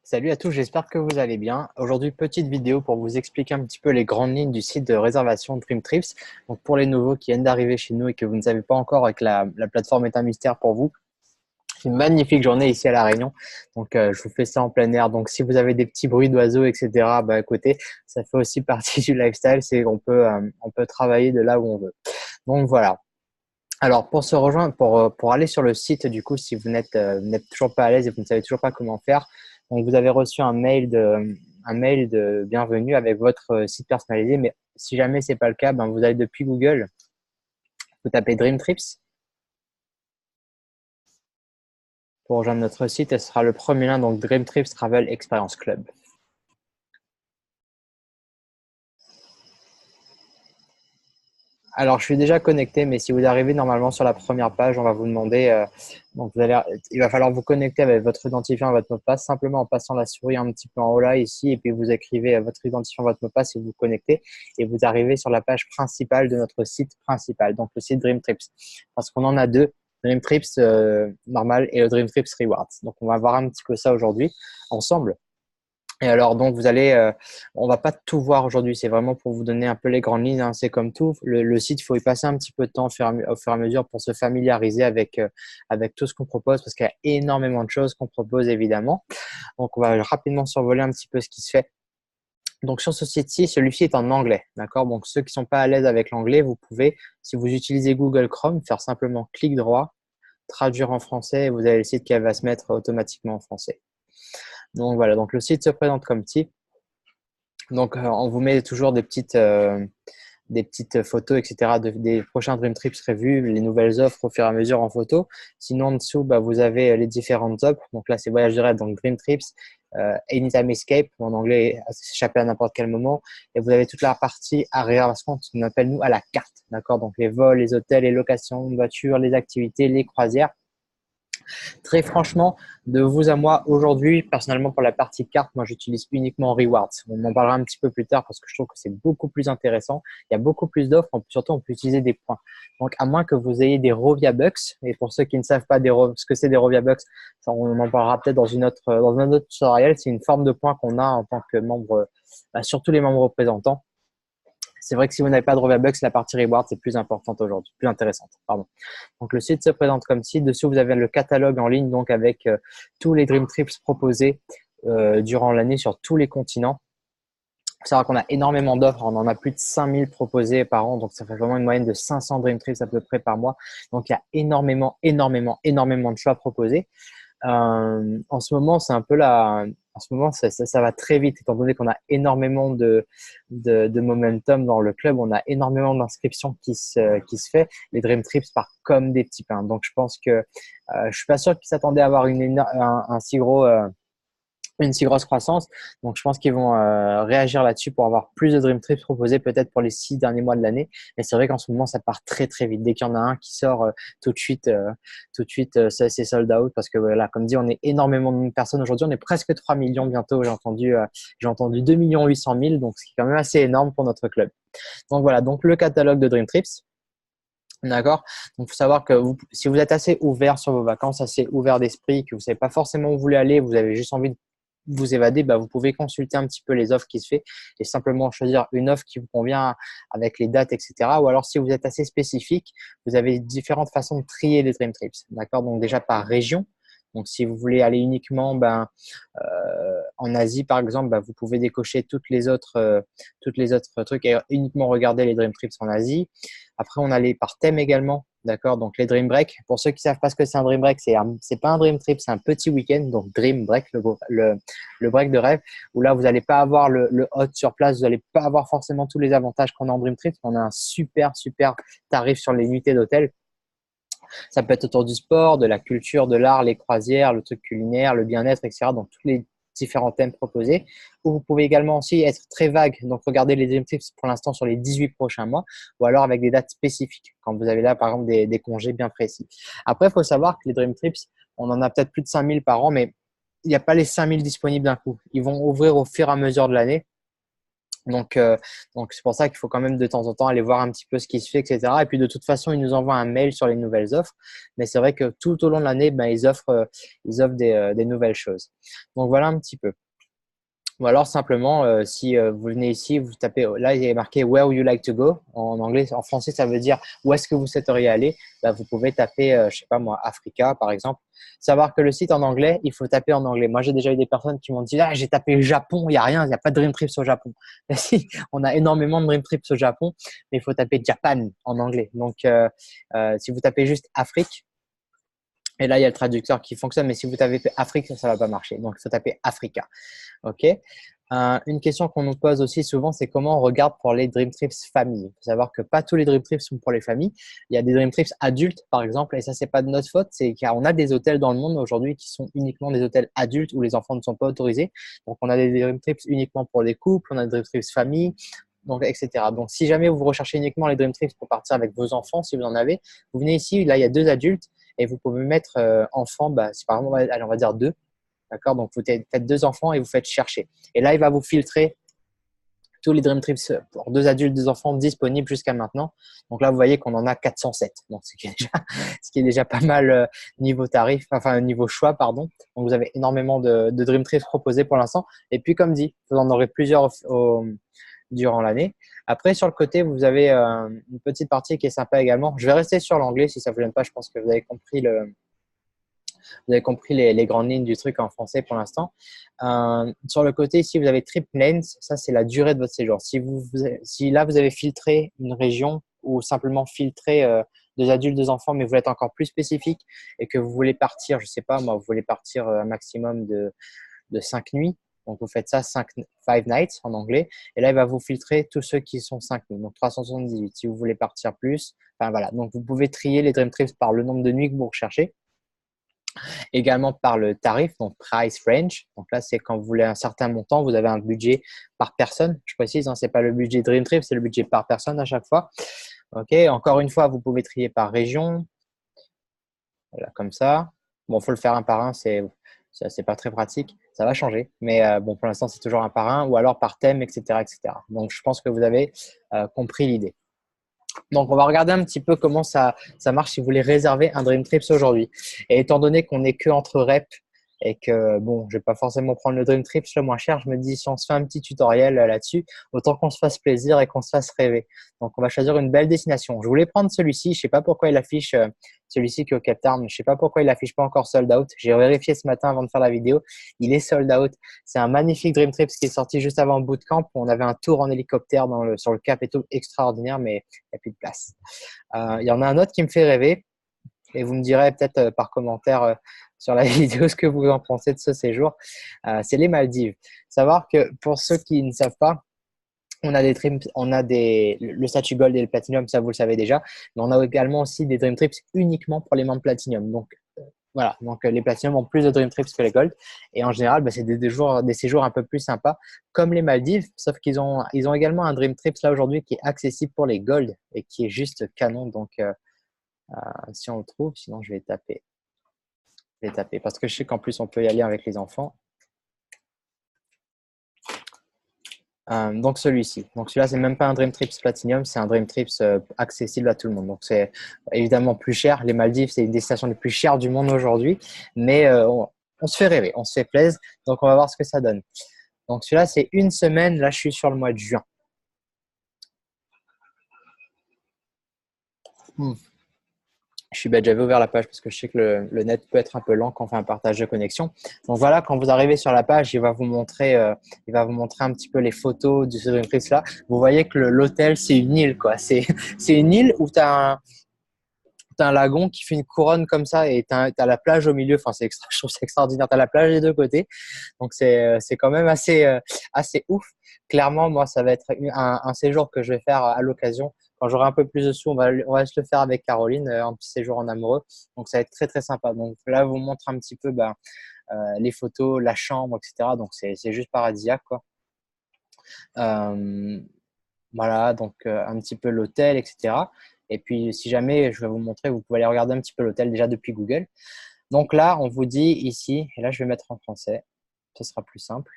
Salut à tous, j'espère que vous allez bien. Aujourd'hui, petite vidéo pour vous expliquer un petit peu les grandes lignes du site de réservation Dream Trips. Donc pour les nouveaux qui viennent d'arriver chez nous et que vous ne savez pas encore et que la plateforme est un mystère pour vous, c'est une magnifique journée ici à La Réunion. Donc je vous fais ça en plein air. Donc si vous avez des petits bruits d'oiseaux, etc., bah écoutez, ça fait aussi partie du lifestyle. C'est on peut travailler de là où on veut. Donc voilà. Alors pour se rejoindre, pour aller sur le site, du coup, si vous n'êtes toujours pas à l'aise et vous ne savez toujours pas comment faire, donc vous avez reçu un mail de bienvenue avec votre site personnalisé. Mais si jamais c'est pas le cas, ben vous allez depuis Google, vous tapez Dream Trips pour rejoindre notre site et ce sera le premier lien, donc Dream Trips Travel Experience Club. Alors, je suis déjà connecté, mais si vous arrivez normalement sur la première page, on va vous demander, il va falloir vous connecter avec votre identifiant et votre mot de passe, simplement en passant la souris un petit peu en haut là, ici, et puis vous écrivez votre identifiant, votre mot de passe et vous vous connectez, et vous arrivez sur la page principale de notre site principal, donc le site Dream Trips. Parce qu'on en a deux, Dream Trips normal et le Dream Trips Rewards. Donc, on va voir un petit peu ça aujourd'hui ensemble. Et alors, donc, on va pas tout voir aujourd'hui. C'est vraiment pour vous donner un peu les grandes lignes, hein. C'est comme tout. Le site, il faut y passer un petit peu de temps au fur et à mesure pour se familiariser avec tout ce qu'on propose parce qu'il y a énormément de choses qu'on propose, évidemment. Donc, on va rapidement survoler un petit peu ce qui se fait. Donc, sur ce site-ci, celui-ci est en anglais. D'accord? Donc, ceux qui sont pas à l'aise avec l'anglais, vous pouvez, si vous utilisez Google Chrome, faire simplement clic droit, traduire en français et vous avez le site qui va se mettre automatiquement en français. Donc, voilà. Donc, le site se présente comme ci. Donc, on vous met toujours des petites photos, etc. Des prochains Dream Trips prévus, les nouvelles offres au fur et à mesure en photo. Sinon, en dessous, bah, vous avez les différentes offres. Donc là, c'est voyage de rêve, donc Dream Trips, Anytime Escape, en anglais, s'échapper à n'importe quel moment. Et vous avez toute la partie à réservation, ce qu'on appelle nous à la carte. D'accord? Donc les vols, les hôtels, les locations de voitures, les activités, les croisières. Très franchement, de vous à moi, aujourd'hui, personnellement, pour la partie carte, moi, j'utilise uniquement Rewards. On en parlera un petit peu plus tard parce que je trouve que c'est beaucoup plus intéressant. Il y a beaucoup plus d'offres. Surtout, on peut utiliser des points. Donc, à moins que vous ayez des Rovia Bucks, et pour ceux qui ne savent pas ce que c'est des Rovia Bucks, on en parlera peut-être dans un autre tutoriel. C'est une forme de points qu'on a en tant que membre, surtout les membres représentants. C'est vrai que si vous n'avez pas de Robux, la partie reward, c'est plus importante aujourd'hui, plus intéressante. Pardon. Donc, le site se présente comme ci. Dessus, vous avez le catalogue en ligne, donc avec tous les Dream Trips proposés durant l'année sur tous les continents. Il faut savoir qu'on a énormément d'offres. On en a plus de 5000 proposés par an. Donc, ça fait vraiment une moyenne de 500 Dream Trips à peu près par mois. Donc, il y a énormément de choix proposés. En ce moment, en ce moment, ça va très vite, étant donné qu'on a énormément de momentum dans le club. On a énormément d'inscriptions qui se fait. Les Dream Trips partent comme des petits pains. Donc, je pense que je suis pas sûr qu'ils s'attendaient à avoir une si grosse croissance. Donc, je pense qu'ils vont réagir là-dessus pour avoir plus de Dream Trips proposés peut-être pour les 6 derniers mois de l'année. Mais c'est vrai qu'en ce moment, ça part très, très vite. Dès qu'il y en a un qui sort tout de suite, ça, c'est sold out parce que voilà, comme dit, on est énormément de personnes aujourd'hui. On est presque 3 millions bientôt. J'ai entendu 2 800 000, donc ce qui est quand même assez énorme pour notre club. Donc voilà, donc le catalogue de Dream Trips. D'accord. Donc, il faut savoir que si vous êtes assez ouvert sur vos vacances, assez ouvert d'esprit, que vous ne savez pas forcément où vous voulez aller, vous avez juste envie de vous évader, bah, vous pouvez consulter un petit peu les offres qui se fait et simplement choisir une offre qui vous convient avec les dates, etc. Ou alors, si vous êtes assez spécifique, vous avez différentes façons de trier les Dream Trips. D'accord. Donc, déjà par région. Donc, si vous voulez aller uniquement en Asie, par exemple, vous pouvez décocher toutes les autres trucs et uniquement regarder les Dream Trips en Asie. Après, on a les par thème également. D'accord. Donc, les Dream Break. Pour ceux qui savent pas ce que c'est un Dream Break, c'est pas un Dream Trip, c'est un petit week-end. Donc, Dream Break, le break de rêve, où là, vous n'allez pas avoir le hot sur place. Vous n'allez pas avoir forcément tous les avantages qu'on a en Dream Trip. On a un super tarif sur les nuitées d'hôtel. Ça peut être autour du sport, de la culture, de l'art, les croisières, le truc culinaire, le bien-être, etc. Donc, tous les différents thèmes proposés. Ou vous pouvez également aussi être très vague. Donc, regardez les Dream Trips pour l'instant sur les 18 prochains mois ou alors avec des dates spécifiques quand vous avez là, par exemple, des congés bien précis. Après, il faut savoir que les Dream Trips, on en a peut-être plus de 5000 par an, mais il n'y a pas les 5000 disponibles d'un coup. Ils vont ouvrir au fur et à mesure de l'année. Donc, euh, donc c'est pour ça qu'il faut quand même de temps en temps aller voir un petit peu ce qui se fait, etc. Et puis de toute façon, ils nous envoient un mail sur les nouvelles offres. Mais c'est vrai que tout au long de l'année, ben, ils offrent des nouvelles choses. Donc voilà un petit peu. Ou alors simplement, si vous venez ici, vous tapez, là il est marqué Where would you like to go en anglais, en français ça veut dire où est-ce que vous souhaiteriez aller. Là, vous pouvez taper, je sais pas moi, Africa par exemple. Savoir que le site en anglais, il faut taper en anglais. Moi j'ai déjà eu des personnes qui m'ont dit ah j'ai tapé Japon, il y a rien, il n'y a pas de Dream Trips au Japon. Mais si, on a énormément de Dream Trips au Japon, mais il faut taper Japan en anglais. Donc si vous tapez juste Afrique, et là il y a le traducteur qui fonctionne, mais si vous tapez Afrique, ça va pas marcher. Donc il faut taper Africa. OK. Une question qu'on nous pose aussi souvent, c'est comment on regarde pour les Dream Trips famille. Il faut savoir que pas tous les Dream Trips sont pour les familles. Il y a des Dream Trips adultes, par exemple, et ça, c'est pas de notre faute, c'est car on a des hôtels dans le monde aujourd'hui qui sont uniquement des hôtels adultes où les enfants ne sont pas autorisés. Donc, on a des Dream Trips uniquement pour les couples, on a des Dream Trips famille, donc, etc. Donc, si jamais vous recherchez uniquement les Dream Trips pour partir avec vos enfants, si vous en avez, vous venez ici, là, il y a 2 adultes et vous pouvez mettre enfants, bah, si par exemple, allez, on va dire 2. D'accord? Donc, vous faites 2 enfants et vous faites chercher. Et là, il va vous filtrer tous les Dream Trips pour 2 adultes, 2 enfants disponibles jusqu'à maintenant. Donc là, vous voyez qu'on en a 407. Donc, ce qui est déjà pas mal niveau tarif, enfin niveau choix, pardon. Donc, vous avez énormément de Dream Trips proposés pour l'instant. Et puis, comme dit, vous en aurez plusieurs durant l'année. Après, sur le côté, vous avez une petite partie qui est sympa également. Je vais rester sur l'anglais si ça ne vous gêne pas. Je pense que vous avez compris les grandes lignes du truc en français pour l'instant. Sur le côté, ici, vous avez trip length. Ça, c'est la durée de votre séjour. Si là, vous avez filtré une région ou simplement filtré 2 adultes, 2 enfants, mais vous êtes encore plus spécifique et que vous voulez partir, je sais pas, moi, vous voulez partir un maximum de 5 nuits. Donc, vous faites ça 5 nights en anglais. Et là, il va vous filtrer tous ceux qui sont 5 nuits. Donc, 378. Si vous voulez partir plus, enfin voilà. Donc, vous pouvez trier les Dream Trips par le nombre de nuits que vous recherchez. Également par le tarif, donc price range. Donc là, c'est quand vous voulez un certain montant, vous avez un budget par personne. Je précise, hein, ce n'est pas le budget Dream Trip, c'est le budget par personne à chaque fois. OK. Encore une fois, vous pouvez trier par région. Voilà, comme ça. Bon, il faut le faire un par un, c'est pas très pratique. Ça va changer. Mais bon, pour l'instant, c'est toujours un par un ou alors par thème, etc., etc. Donc, je pense que vous avez compris l'idée. Donc, on va regarder un petit peu comment ça marche si vous voulez réserver un Dream Trips aujourd'hui. Et étant donné qu'on n'est que entre reps et que, bon, je vais pas forcément prendre le Dream Trips le moins cher, je me dis si on se fait un petit tutoriel là-dessus, autant qu'on se fasse plaisir et qu'on se fasse rêver. Donc, on va choisir une belle destination. Je voulais prendre celui-ci. Je sais pas pourquoi il affiche celui-ci qui est au Cape Town. Je sais pas pourquoi il affiche pas encore sold out. J'ai vérifié ce matin avant de faire la vidéo. Il est sold out. C'est un magnifique Dream Trips qui est sorti juste avant le bootcamp. On avait un tour en hélicoptère sur le Cap et tout, extraordinaire, mais il n'y a plus de place. Il y en a un autre qui me fait rêver et vous me direz peut-être par commentaire sur la vidéo ce que vous en pensez de ce séjour. C'est les Maldives. Savoir que pour ceux qui ne savent pas, on a le statut Gold et le Platinum, ça vous le savez déjà, mais on a également aussi des Dream Trips uniquement pour les membres Platinum. Donc voilà, donc les Platinum ont plus de Dream Trips que les Gold. Et en général, bah, c'est des séjours un peu plus sympas, comme les Maldives, sauf ils ont également un Dream Trips là aujourd'hui qui est accessible pour les Gold et qui est juste canon. Donc si on le trouve, sinon je vais taper. Parce que je sais qu'en plus on peut y aller avec les enfants. Donc celui-ci. Donc celui-là, c'est même pas un Dream Trips Platinum, c'est un Dream Trips accessible à tout le monde. Donc c'est évidemment plus cher. Les Maldives, c'est une des destinations les plus chères du monde aujourd'hui, mais on se fait rêver, on se fait plaisir. Donc on va voir ce que ça donne. Donc celui-là, c'est une semaine. Là, je suis sur le mois de juin. Je suis bête, j'avais ouvert la page parce que je sais que le net peut être un peu lent quand on fait un partage de connexion. Donc voilà, quand vous arrivez sur la page, il va vous montrer un petit peu les photos de ce Dream Trips là. Vous voyez que l'hôtel, c'est une île, quoi. C'est une île où tu as un lagon qui fait une couronne comme ça et tu as la plage au milieu. Enfin, je trouve ça extraordinaire. Tu as la plage des deux côtés. Donc, c'est quand même assez ouf. Clairement, moi, ça va être un séjour que je vais faire à l'occasion. Quand j'aurai un peu plus de sous, on va se le faire avec Caroline, un petit séjour en amoureux. Donc, ça va être très, très sympa. Donc, là, je vous montre un petit peu les photos, la chambre, etc. Donc, c'est juste paradisiaque, quoi. Voilà, donc un petit peu l'hôtel, etc. Et puis, si jamais je vais vous montrer, vous pouvez aller regarder un petit peu l'hôtel déjà depuis Google. Donc là, on vous dit ici, et là, je vais mettre en français, ce sera plus simple.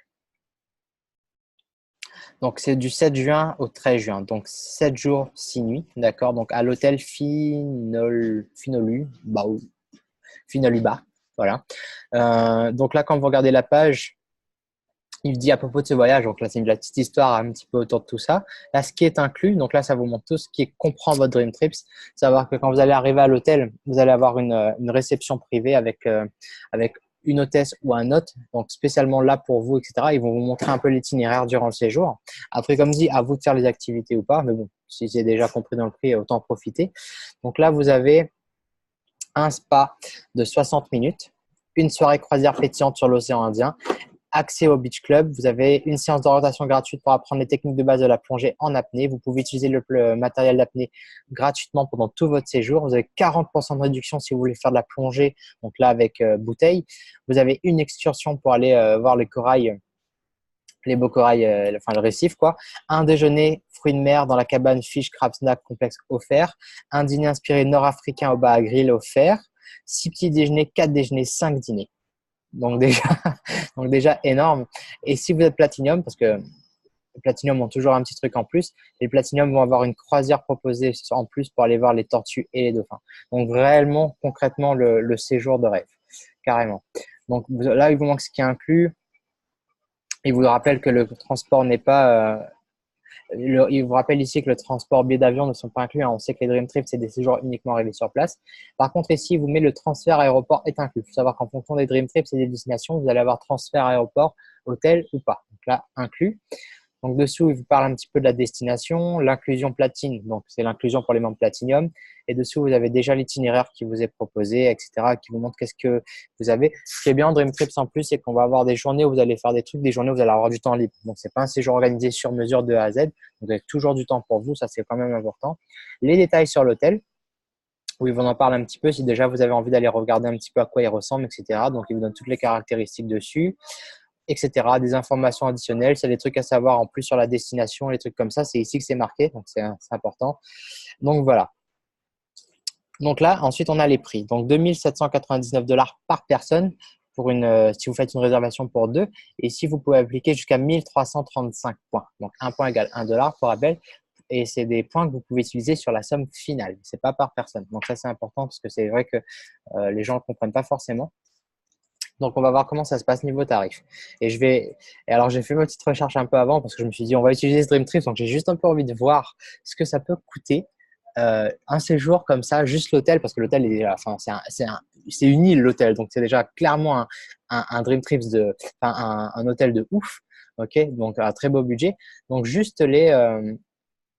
Donc, c'est du 7 juin au 13 juin. Donc, 7 jours, 6 nuits. D'accord. Donc, à l'hôtel Finoluba. Voilà. Donc là, quand vous regardez la page, il dit à propos de ce voyage, donc là c'est la petite histoire un petit peu autour de tout ça. Là, ce qui est inclus, donc là ça vous montre tout ce qui comprend votre Dream Trips. Savoir que quand vous allez arriver à l'hôtel, vous allez avoir une réception privée avec une hôtesse ou un hôte, donc spécialement là pour vous, etc. Ils vont vous montrer un peu l'itinéraire durant le séjour. Après, comme dit, à vous de faire les activités ou pas, mais bon, si c'est déjà compris dans le prix, autant en profiter. Donc là, vous avez un spa de 60 minutes, une soirée croisière pétillante sur l'océan Indien, accès au beach club. Vous avez une séance d'orientation gratuite pour apprendre les techniques de base de la plongée en apnée. Vous pouvez utiliser le matériel d'apnée gratuitement pendant tout votre séjour. Vous avez 40% de réduction si vous voulez faire de la plongée, donc là avec bouteille. Vous avez une excursion pour aller voir les corails, les beaux corails, enfin le récif quoi. Un déjeuner fruits de mer dans la cabane fish crab snack complexe offert. Un dîner inspiré nord-africain au bar à grill offert. 6 petits déjeuners, 4 déjeuners, 5 dîners. Donc déjà, donc déjà énorme. Et si vous êtes Platinum, parce que les Platinum ont toujours un petit truc en plus, les Platinum vont avoir une croisière proposée en plus pour aller voir les tortues et les dauphins. Donc réellement, concrètement, le séjour de rêve, carrément. Donc là, il vous manque ce qui est inclus. Il vous rappelle que le transport n'est pas il vous rappelle ici que le transport, billets d'avion ne sont pas inclus. On sait que les Dream Trips, c'est des séjours uniquement arrivés sur place. Par contre, ici, il vous met le transfert aéroport est inclus. Il faut savoir qu'en fonction des Dream Trips et des destinations, vous allez avoir transfert aéroport, hôtel ou pas. Donc là, inclus. Donc dessous, il vous parle un petit peu de la destination, l'inclusion platine, donc c'est l'inclusion pour les membres Platinum. Et dessous, vous avez déjà l'itinéraire qui vous est proposé, etc., qui vous montre qu'est-ce que vous avez. Ce qui est bien en Dream Trips en plus, c'est qu'on va avoir des journées où vous allez faire des trucs, des journées où vous allez avoir du temps libre. Donc c'est pas un séjour organisé sur mesure de A à Z. Vous avez toujours du temps pour vous, ça c'est quand même important. Les détails sur l'hôtel, où ils vous en parlent un petit peu si déjà vous avez envie d'aller regarder un petit peu à quoi il ressemble, etc. Donc ils vous donnent toutes les caractéristiques dessus, etc. Des informations additionnelles, c'est des trucs à savoir en plus sur la destination, les trucs comme ça, c'est ici que c'est marqué, donc c'est important. Donc voilà. Donc là, ensuite, on a les prix. Donc 2 799 $ par personne pour si vous faites une réservation pour deux. Et ici, vous pouvez appliquer jusqu'à 1335 points. Donc 1 point égale 1 $ pour rappel. Et c'est des points que vous pouvez utiliser sur la somme finale. Ce n'est pas par personne. Donc ça, c'est important parce que c'est vrai que les gens ne comprennent pas forcément. Donc, on va voir comment ça se passe niveau tarif. Et alors, j'ai fait ma petite recherche un peu avant parce que je me suis dit, on va utiliser ce Dream Trips. Donc, j'ai juste un peu envie de voir ce que ça peut coûter un séjour comme ça, juste l'hôtel, parce que l'hôtel est déjà, enfin, c'est une île, l'hôtel. Donc, c'est déjà clairement un Dream Trips enfin, un hôtel de ouf. OK. Donc, un très beau budget. Donc, juste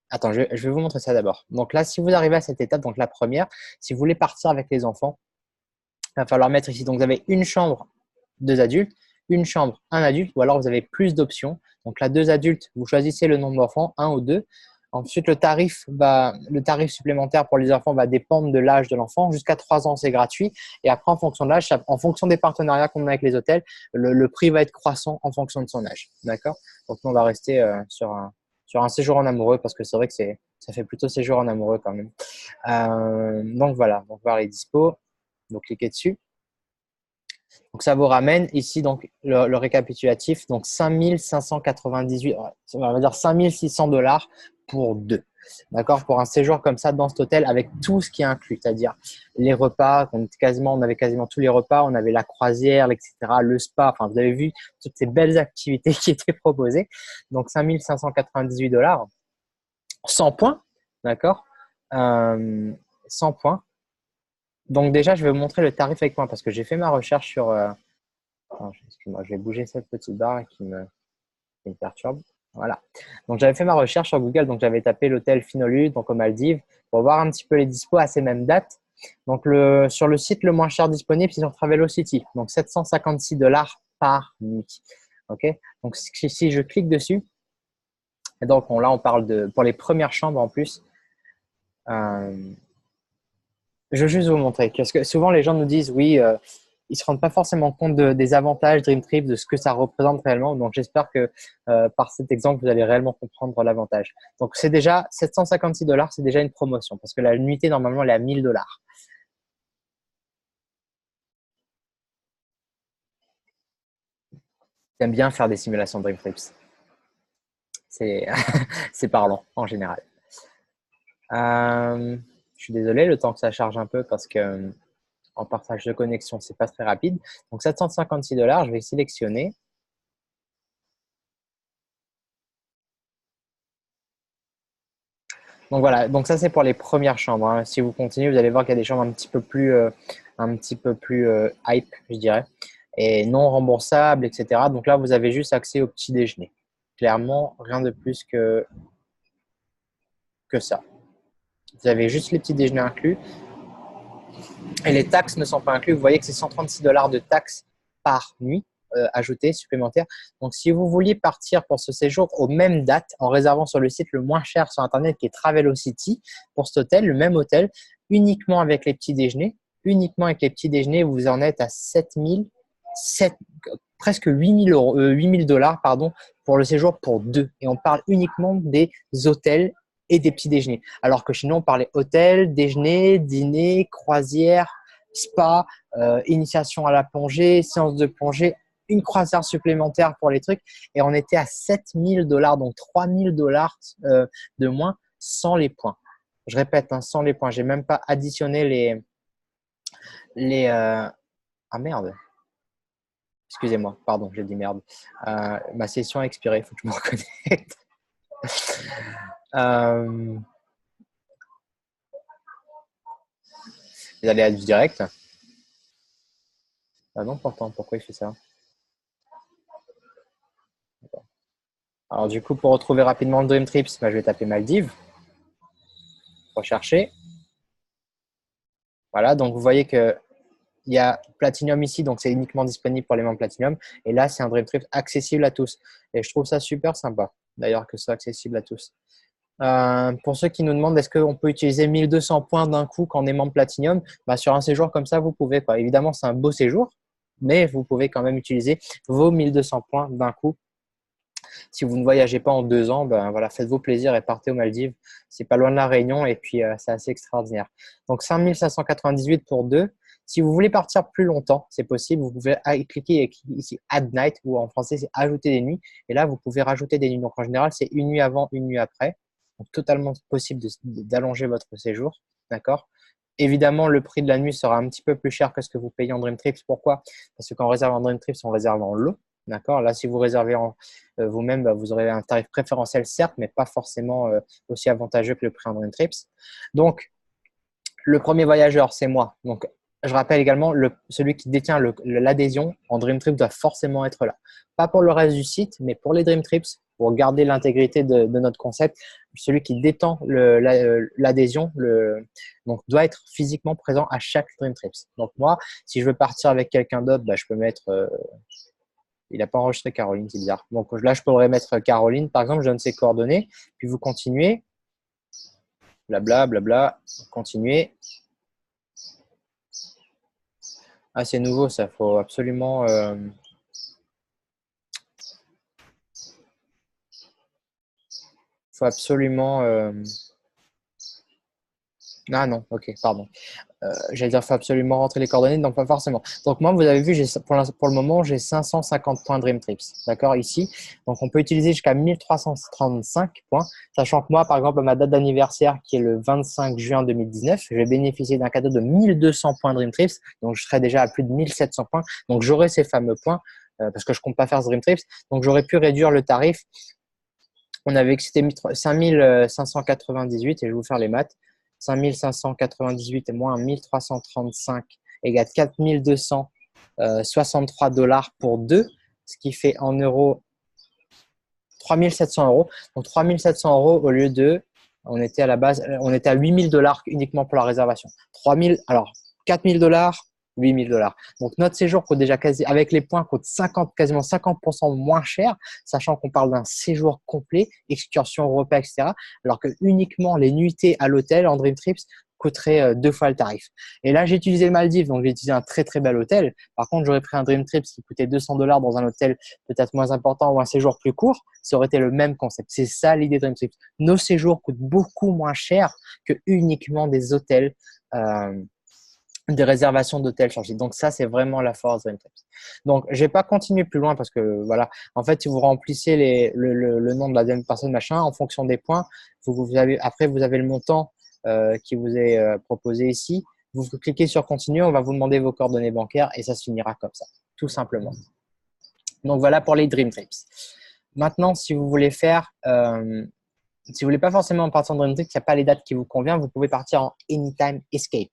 attends, je vais vous montrer ça d'abord. Donc, là, si vous arrivez à cette étape, donc la première, si vous voulez partir avec les enfants, il va falloir mettre ici. Donc, vous avez une chambre, deux adultes, une chambre, un adulte, ou alors vous avez plus d'options. Donc là, deux adultes, vous choisissez le nombre d'enfants, un ou deux. Ensuite, le tarif supplémentaire pour les enfants va dépendre de l'âge de l'enfant. Jusqu'à 3 ans, c'est gratuit. Et après, en fonction de l'âge, en fonction des partenariats qu'on a avec les hôtels, le prix va être croissant en fonction de son âge. D'accord? Donc, nous, on va rester sur un séjour en amoureux parce que c'est vrai que ça fait plutôt séjour en amoureux quand même. Donc, voilà. Donc, voir les dispos. Donc, cliquez dessus. Donc, ça vous ramène ici donc le récapitulatif. Donc, 5598, on va dire 5600 $ pour deux. D'accord? Pour un séjour comme ça dans cet hôtel avec tout ce qui est inclus, c'est-à-dire les repas, on avait quasiment tous les repas, on avait la croisière, etc., le spa. Enfin, vous avez vu toutes ces belles activités qui étaient proposées. Donc, 5598 $, 100 points. D'accord? 100 points. Donc déjà, je vais vous montrer le tarif avec points parce que j'ai fait ma recherche sur… excuse-moi, je vais bouger cette petite barre qui me perturbe. Voilà. Donc j'avais fait ma recherche sur Google, donc j'avais tapé l'hôtel Finolu, donc aux Maldives, pour voir un petit peu les dispos à ces mêmes dates. Donc sur le site le moins cher disponible, c'est sur Travelocity, donc 756 $ par nuit. Ok. Donc si je clique dessus, et donc là on parle pour les premières chambres en plus. Je veux juste vous montrer, parce que souvent les gens nous disent oui, ils se rendent pas forcément compte des avantages Dream Trip, de ce que ça représente réellement. Donc j'espère que par cet exemple, vous allez réellement comprendre l'avantage. Donc c'est déjà 756 $, c'est déjà une promotion, parce que la nuitée normalement elle est à 1000 $. J'aime bien faire des simulations Dream Trips. C'est c'est parlant en général. Je suis désolé, le temps que ça charge un peu parce que en partage de connexion, c'est pas très rapide. Donc 756 $, je vais sélectionner. Donc voilà, donc ça c'est pour les premières chambres, hein. Si vous continuez, vous allez voir qu'il y a des chambres un petit peu plus hype, je dirais, et non remboursables, etc. Donc là, vous avez juste accès au petit déjeuner. Clairement, rien de plus que ça. Vous avez juste les petits déjeuners inclus et les taxes ne sont pas inclus. Vous voyez que c'est 136 $ de taxes par nuit ajoutées supplémentaires. Donc, si vous vouliez partir pour ce séjour aux mêmes dates en réservant sur le site le moins cher sur Internet qui est Travelocity pour cet hôtel, le même hôtel, uniquement avec les petits déjeuners, vous en êtes à presque 8 000 $, pardon, pour le séjour pour deux. Et on parle uniquement des hôtels et des petits déjeuners. Alors que chez nous, on parlait hôtel, déjeuner, dîner, croisière, spa, initiation à la plongée, séance de plongée, une croisière supplémentaire pour les trucs. Et on était à 7 000 $, donc 3 000 $ de moins sans les points. Je répète, hein, sans les points. Je n'ai même pas additionné les Ah merde. Excusez-moi, pardon, j'ai dit merde. Ma session a expiré, il faut que je me reconnecte. Vous allez à du direct. Ah non, pourtant, pourquoi il fait ça? Alors du coup, pour retrouver rapidement le Dream Trips, je vais taper Maldives. Rechercher. Voilà, donc vous voyez que il y a Platinum ici, donc c'est uniquement disponible pour les membres Platinum. Et là, c'est un Dream Trip accessible à tous. Et je trouve ça super sympa, d'ailleurs, que ce soit accessible à tous. Pour ceux qui nous demandent est-ce qu'on peut utiliser 1200 points d'un coup quand on est membre Platinum, sur un séjour comme ça, vous pouvez. Évidemment, c'est un beau séjour, mais vous pouvez quand même utiliser vos 1200 points d'un coup. Si vous ne voyagez pas en 2 ans, voilà, faites-vous plaisir et partez aux Maldives. C'est pas loin de la Réunion et puis c'est assez extraordinaire. Donc 5598 pour deux. Si vous voulez partir plus longtemps, c'est possible. Vous pouvez cliquer ici Add Night ou en français c'est Ajouter des nuits. Et là, vous pouvez rajouter des nuits. Donc en général, c'est une nuit avant, une nuit après. Donc totalement possible d'allonger votre séjour. D'accord? Évidemment, le prix de la nuit sera un petit peu plus cher que ce que vous payez en Dream Trips. Pourquoi? Parce que quand on réserve en Dream Trips, on réserve en lot. D'accord. Là, si vous réservez vous-même, vous aurez un tarif préférentiel, certes, mais pas forcément aussi avantageux que le prix en Dream Trips. Donc, le premier voyageur, c'est moi. Donc, je rappelle également, celui qui détient l'adhésion en Dream Trips doit forcément être là. Pas pour le reste du site, mais pour les Dream Trips, pour garder l'intégrité de notre concept, celui qui détend l'adhésion donc doit être physiquement présent à chaque Dream Trips. Donc moi, si je veux partir avec quelqu'un d'autre, je peux mettre… il n'a pas enregistré Caroline, c'est bizarre. Donc là, je pourrais mettre Caroline, par exemple, je donne ses coordonnées, puis vous continuez, blabla, blabla, continuez. Ah, c'est nouveau, ça, faut absolument… Ah non, ok, pardon. J'allais dire, il faut absolument rentrer les coordonnées, donc pas forcément. Donc moi, vous avez vu, pour le moment, j'ai 550 points Dream Trips, d'accord, ici. Donc on peut utiliser jusqu'à 1335 points, sachant que moi, par exemple, à ma date d'anniversaire, qui est le 25 juin 2019, je vais bénéficier d'un cadeau de 1200 points Dream Trips, donc je serai déjà à plus de 1700 points. Donc j'aurai ces fameux points, parce que je ne compte pas faire ce Dream Trips, donc j'aurais pu réduire le tarif. On avait que c'était 5598, et je vais vous faire les maths. 5598 et moins 1335 égale 4263 $ pour deux, ce qui fait en euros 3700 €. Donc 3700 € au lieu de, on était à la base, on était à 8000 $ uniquement pour la réservation. 4000 $, 8000 $. Donc notre séjour coûte déjà avec les points coûte quasiment 50% moins cher, sachant qu'on parle d'un séjour complet, excursion, repas, etc. Alors que uniquement les nuitées à l'hôtel en Dream Trips coûteraient 2 fois le tarif. Et là, j'ai utilisé le Maldives, donc j'ai utilisé un très très bel hôtel. Par contre, j'aurais pris un Dream Trips qui coûtait 200 $ dans un hôtel peut-être moins important ou un séjour plus court, ça aurait été le même concept. C'est ça l'idée de Dream Trips. Nos séjours coûtent beaucoup moins cher que uniquement des hôtels des réservations d'hôtels sur le site. Donc ça, c'est vraiment la force de Dream Trips. Donc, je vais pas continuer plus loin parce que voilà, en fait, si vous remplissez le nom de la deuxième personne machin en fonction des points, après vous avez le montant qui vous est proposé ici. Vous cliquez sur continue, on va vous demander vos coordonnées bancaires et ça se finira comme ça, tout simplement. Donc voilà pour les Dream Trips. Maintenant, si vous voulez faire si vous voulez pas forcément partir en Dream Trip, qu'il n'y a pas les dates qui vous conviennent, vous pouvez partir en Anytime Escape.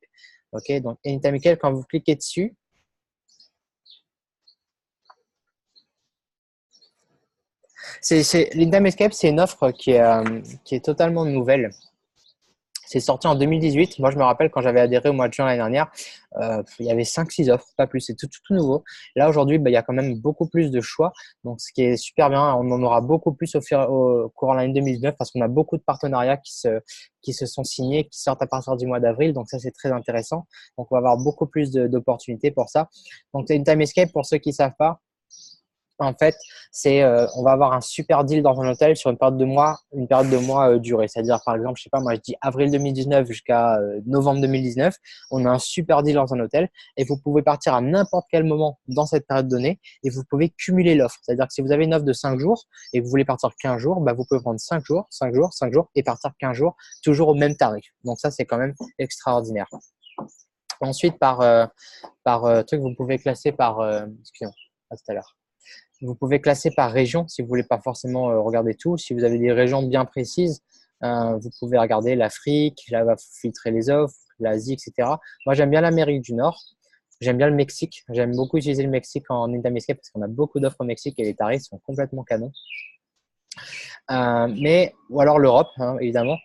Ok, donc Anytime Escape, quand vous cliquez dessus, l'Anytime Escape, c'est une offre qui est totalement nouvelle. C'est sorti en 2018. Moi, je me rappelle quand j'avais adhéré au mois de juin l'année dernière, il y avait 5-6 offres, pas plus. C'est tout nouveau. Là, aujourd'hui, il y a quand même beaucoup plus de choix. Donc, ce qui est super bien, on en aura beaucoup plus au courant de l'année 2019 parce qu'on a beaucoup de partenariats qui se sont signés, qui sortent à partir du mois d'avril. Donc, ça, c'est très intéressant. Donc, on va avoir beaucoup plus d'opportunités pour ça. Donc, Anytime Escape, pour ceux qui ne savent pas, en fait, on va avoir un super deal dans un hôtel sur une période de mois durée. C'est-à-dire, par exemple, je sais pas, moi je dis avril 2019 jusqu'à novembre 2019, on a un super deal dans un hôtel et vous pouvez partir à n'importe quel moment dans cette période donnée et vous pouvez cumuler l'offre. C'est-à-dire que si vous avez une offre de 5 jours et que vous voulez partir 15 jours, bah, vous pouvez prendre 5 jours, 5 jours, 5 jours et partir 15 jours, toujours au même tarif. Donc ça, c'est quand même extraordinaire. Ensuite, truc, vous pouvez classer par, excusez-moi, à tout à l'heure. Vous pouvez classer par région si vous voulez pas forcément regarder tout. Si vous avez des régions bien précises, vous pouvez regarder l'Afrique, là va filtrer les offres, l'Asie, etc. Moi, j'aime bien l'Amérique du Nord. J'aime bien le Mexique. J'aime beaucoup utiliser le Mexique en Anytime Escape parce qu'on a beaucoup d'offres au Mexique et les tarifs sont complètement canons. Ou alors l'Europe, hein, évidemment.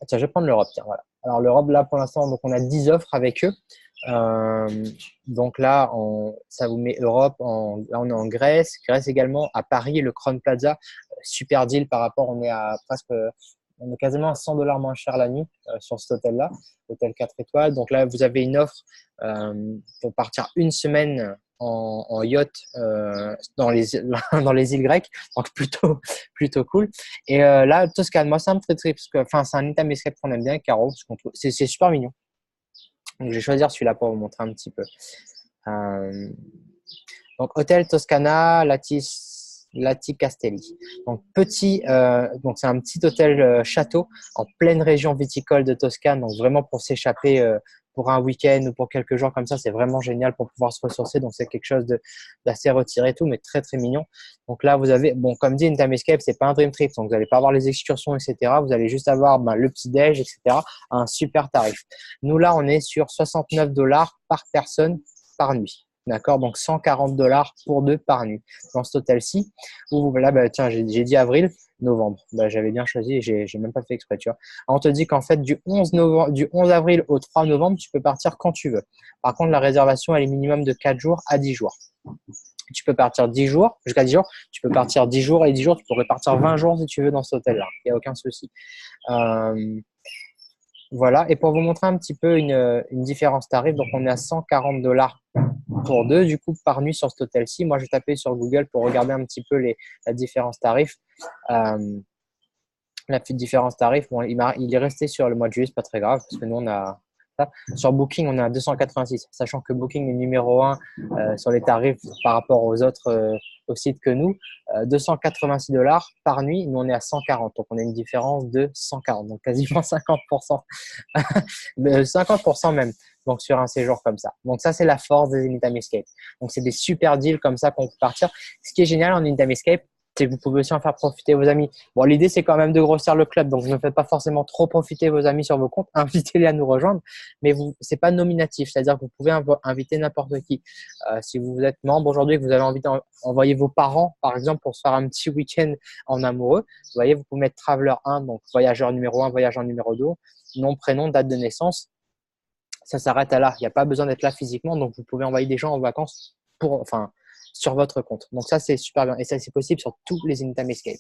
Tiens, je vais prendre l'Europe. Tiens, voilà. Alors l'Europe, là, pour l'instant, donc on a 10 offres avec eux. Donc là, ça vous met Europe. Là, on est en Grèce. Grèce également, à Paris, le Crown Plaza. Super deal par rapport, on est quasiment à 100 $ moins cher la nuit sur cet hôtel-là, hôtel 4 étoiles. Donc là, vous avez une offre pour partir une semaine en yacht dans les îles grecques, donc plutôt cool. Et là, Toscane, moi c'est un petit trip, c'est un Anytime Escape qu'on aime bien, Caro, parce que c'est super mignon. Donc je vais choisir celui-là pour vous montrer un petit peu. Donc hôtel Toscana Lati Castelli. Donc donc c'est un petit hôtel château en pleine région viticole de Toscane, donc vraiment pour s'échapper pour un week-end ou pour quelques jours comme ça, c'est vraiment génial pour pouvoir se ressourcer. Donc c'est quelque chose d'assez retiré et tout, mais très très mignon. Donc là vous avez, bon comme dit Anytime Escape, c'est pas un dream trip, donc vous n'allez pas avoir les excursions, etc. Vous allez juste avoir le petit déj, etc. à un super tarif. Nous là on est sur 69 $ par personne par nuit. D'accord, donc 140 $ pour deux par nuit dans cet hôtel-ci. Où là, tiens, j'ai dit avril, novembre. J'avais bien choisi, j'ai même pas fait exprès, tu vois. Alors, on te dit qu'en fait, du 11 avril au 3 novembre, tu peux partir quand tu veux. Par contre, la réservation, elle est minimum de 4 jours à 10 jours. Tu peux partir 10 jours, jusqu'à 10 jours. Tu peux partir 10 jours et 10 jours. Tu pourrais partir 20 jours si tu veux dans cet hôtel-là. Il n'y a aucun souci. Voilà. Et pour vous montrer un petit peu une différence tarif, donc on est à 140 $ pour deux, du coup, par nuit sur cet hôtel-ci. Moi, je tapais sur Google pour regarder un petit peu la différence tarif. La différence tarif, bon, il est resté sur le mois de juillet, c'est pas très grave, parce que nous, on a ça. Sur Booking, on est à 286, sachant que Booking est numéro 1 sur les tarifs par rapport aux autres sites que nous. 286 $ par nuit, nous, on est à 140. Donc, on a une différence de 140, donc quasiment 50%. 50% même, donc sur un séjour comme ça. Donc, ça, c'est la force des Anytime Escape. Donc, c'est des super deals comme ça qu'on peut partir. Ce qui est génial en Anytime Escape, c'est que vous pouvez aussi en faire profiter vos amis. Bon, l'idée, c'est quand même de grossir le club, donc ne faites pas forcément trop profiter vos amis sur vos comptes, invitez-les à nous rejoindre, mais c'est pas nominatif, c'est-à-dire que vous pouvez inviter n'importe qui. Si vous êtes membre aujourd'hui et que vous avez envie d'envoyer vos parents, par exemple, pour se faire un petit week-end en amoureux, vous voyez, vous pouvez mettre Traveler 1, donc voyageur numéro 1, voyageur numéro 2, nom, prénom, date de naissance. Ça s'arrête à là. Il n'y a pas besoin d'être là physiquement, donc vous pouvez envoyer des gens en vacances sur votre compte. Donc ça, c'est super bien. Et ça, c'est possible sur tous les Anytime Escape.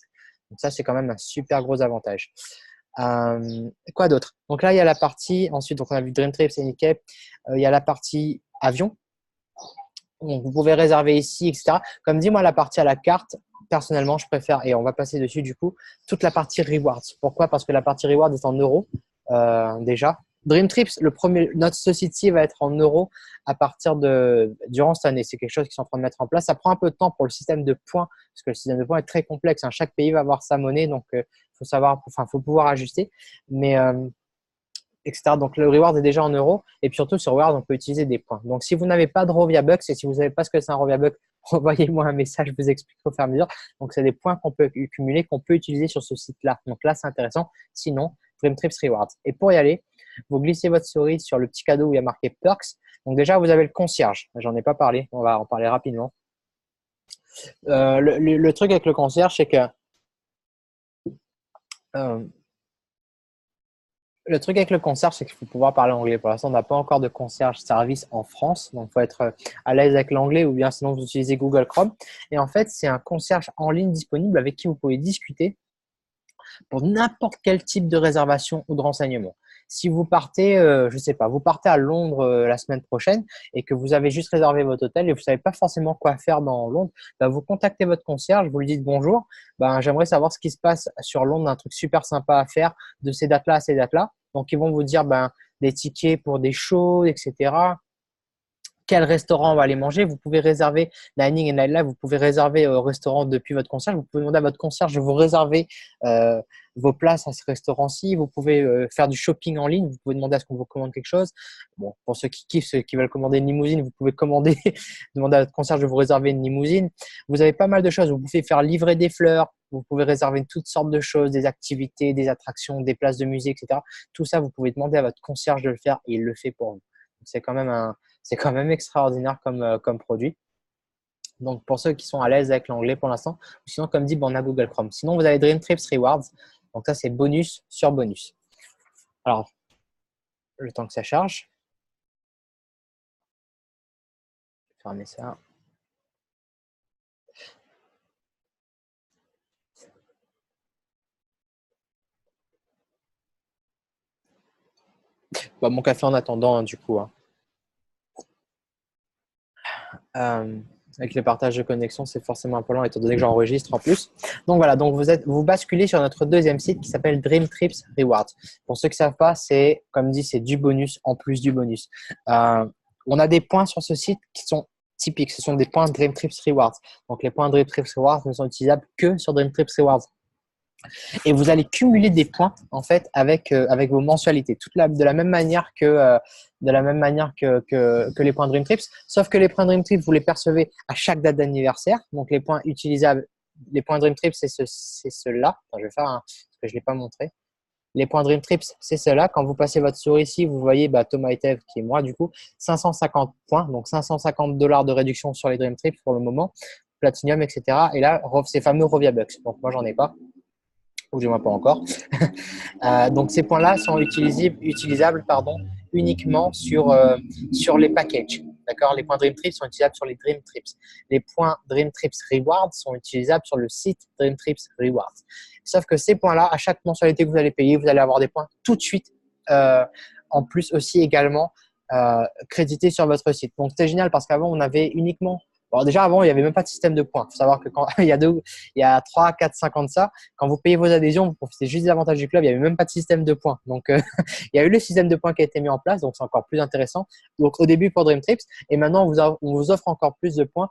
Donc ça, c'est quand même un super gros avantage. Quoi d'autre? Donc là, il y a la partie, ensuite, donc on a vu Dream Trips et Escape. Il y a la partie avion. Donc, vous pouvez réserver ici, etc. Comme dit, moi, la partie à la carte, personnellement, je préfère, et on va passer dessus du coup, toute la partie rewards. Pourquoi? Parce que la partie rewards est en euros déjà. Dream Trips, ce site-ci va être en euros à partir durant cette année. C'est quelque chose qu'ils sont en train de mettre en place. Ça prend un peu de temps pour le système de points, parce que le système de points est très complexe, hein. Chaque pays va avoir sa monnaie, donc faut pouvoir ajuster. Mais etc. Donc, le reward est déjà en euros. Et puis surtout, sur reward, on peut utiliser des points. Donc, si vous n'avez pas de Rovia Bucks et si vous ne savez pas ce que c'est un Rovia Buck, envoyez-moi un message, je vous explique au fur et à mesure. Donc, c'est des points qu'on peut cumuler, qu'on peut utiliser sur ce site-là. Donc là, c'est intéressant. Sinon, Dream Trips Rewards. Et pour y aller, vous glissez votre souris sur le petit cadeau où il y a marqué Perks. Donc déjà, vous avez le concierge. J'en ai pas parlé. On va en parler rapidement. Le truc avec le concierge, c'est que le truc avec le concierge, c'est qu'il faut pouvoir parler anglais. Pour l'instant, on n'a pas encore de concierge service en France. Donc, il faut être à l'aise avec l'anglais ou bien sinon, vous utilisez Google Chrome. Et en fait, c'est un concierge en ligne disponible avec qui vous pouvez discuter pour n'importe quel type de réservation ou de renseignement. Si vous partez, je sais pas, vous partez à Londres la semaine prochaine et que vous avez juste réservé votre hôtel et vous savez pas forcément quoi faire dans Londres, bah, vous contactez votre concierge, vous lui dites bonjour, ben, j'aimerais savoir ce qui se passe sur Londres, un truc super sympa à faire de ces dates-là à ces dates-là. Donc, ils vont vous dire ben, des tickets pour des shows, etc. Quel restaurant on va aller manger. Vous pouvez réserver Dining and Nightlife, vous pouvez réserver au restaurant depuis votre concierge. Vous pouvez demander à votre concierge de vous réserver vos places à ce restaurant-ci. Vous pouvez faire du shopping en ligne. Vous pouvez demander à ce qu'on vous commande quelque chose. Bon, pour ceux qui kiffent, ceux qui veulent commander une limousine, vous pouvez commander, demander à votre concierge de vous réserver une limousine. Vous avez pas mal de choses. Vous pouvez faire livrer des fleurs. Vous pouvez réserver toutes sortes de choses, des activités, des attractions, des places de musée, etc. Tout ça, vous pouvez demander à votre concierge de le faire et il le fait pour vous. C'est quand même extraordinaire comme produit. Donc, pour ceux qui sont à l'aise avec l'anglais pour l'instant, sinon, comme dit, on a Google Chrome. Sinon, vous avez Dream Trips Rewards. Donc, ça, c'est bonus sur bonus. Alors, le temps que ça charge. Je vais fermer ça. Bah, mon café en attendant, hein, du coup. Hein. Avec le partage de connexion, c'est forcément un peu lent étant donné que j'enregistre en plus. Donc voilà, donc vous basculez sur notre deuxième site qui s'appelle Dream Trips Rewards. Pour ceux qui ne savent pas, c'est comme dit, c'est du bonus en plus du bonus. On a des points sur ce site qui sont typiques. Ce sont des points Dream Trips Rewards. Donc les points Dream Trips Rewards ne sont utilisables que sur Dream Trips Rewards. Et vous allez cumuler des points en fait avec vos mensualités, de la même manière que les points Dream Trips, sauf que les points Dream Trips vous les percevez à chaque date d'anniversaire. Donc les points utilisables, les points Dream Trips c'est ceux-là. Attends, je vais faire parce que je l'ai pas montré. Les points Dream Trips, c'est cela. Quand vous passez votre souris ici, vous voyez Thomas et Tev, qui est moi du coup, 550 points, donc $550 de réduction sur les Dream Trips pour le moment, Platinum, etc. Et là, ces fameux Rovia Bucks. Donc moi, j'en ai pas. Ou du moins pas encore. Donc ces points-là sont utilisables uniquement sur les packages. D'accord. Les points Dream Trips sont utilisables sur les Dream Trips. Les points Dream Trips Rewards sont utilisables sur le site Dream Trips Rewards. Sauf que ces points-là, à chaque mensualité que vous allez payer, vous allez avoir des points tout de suite. En plus aussi également crédités sur votre site. Donc c'est génial parce qu'avant on avait uniquement… Bon, déjà, avant, il n'y avait même pas de système de points. Il faut savoir que quand il y a 3, 4, 5 ans de ça, quand vous payez vos adhésions, vous profitez juste des avantages du club. Il n'y avait même pas de système de points. Donc, il y a eu le système de points qui a été mis en place. Donc, c'est encore plus intéressant. Donc, au début pour Dream Trips. Et maintenant, on vous offre encore plus de points.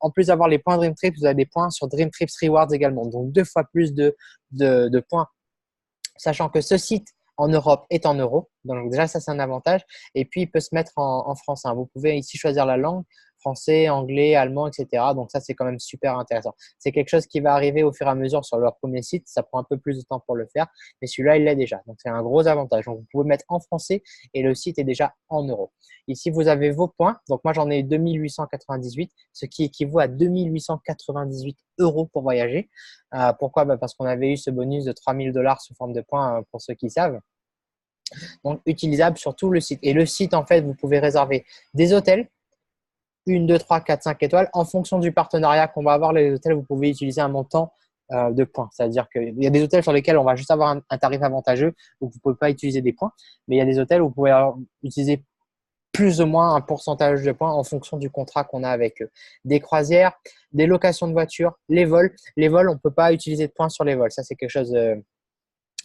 En plus d'avoir les points Dream Trips, vous avez des points sur Dream Trips Rewards également. Donc, 2 fois plus de points. Sachant que ce site en Europe est en euros. Donc, déjà, ça, c'est un avantage. Et puis, il peut se mettre en français. Vous pouvez ici choisir la langue. Français, anglais, allemand, etc. Donc ça, c'est quand même super intéressant. C'est quelque chose qui va arriver au fur et à mesure sur leur premier site. Ça prend un peu plus de temps pour le faire, mais celui-là, il l'est déjà. Donc c'est un gros avantage. Donc vous pouvez mettre en français et le site est déjà en euros. Ici, vous avez vos points. Donc moi, j'en ai 2898, ce qui équivaut à 2898 € pour voyager. Pourquoi? Parce qu'on avait eu ce bonus de $3000 sous forme de points pour ceux qui savent. Donc utilisable sur tout le site. Et le site, en fait, vous pouvez réserver des hôtels, 1, 2, 3, 4, 5 étoiles. En fonction du partenariat qu'on va avoir, les hôtels, vous pouvez utiliser un montant de points. C'est-à-dire qu'il y a des hôtels sur lesquels on va juste avoir un tarif avantageux où vous ne pouvez pas utiliser des points. Mais il y a des hôtels où vous pouvez utiliser plus ou moins un pourcentage de points en fonction du contrat qu'on a avec eux. Des croisières, des locations de voitures, les vols. Les vols, on ne peut pas utiliser de points sur les vols. Ça, c'est quelque chose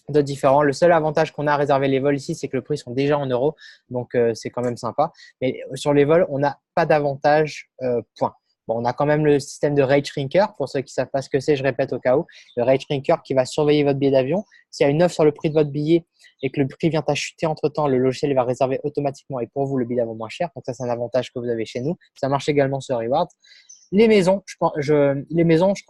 d'autres différents. Le seul avantage qu'on a à réserver les vols ici, c'est que le prix sont déjà en euros. Donc, c'est quand même sympa. Mais sur les vols, on n'a pas d'avantage point. Bon, on a quand même le système de rate shrinker. Pour ceux qui ne savent pas ce que c'est, je répète au cas où. Le rate shrinker qui va surveiller votre billet d'avion. S'il y a une offre sur le prix de votre billet et que le prix vient à chuter entre-temps, le logiciel va réserver automatiquement et pour vous le billet d'avion moins cher. Donc, ça, c'est un avantage que vous avez chez nous. Ça marche également sur Rewards. Les maisons, je crois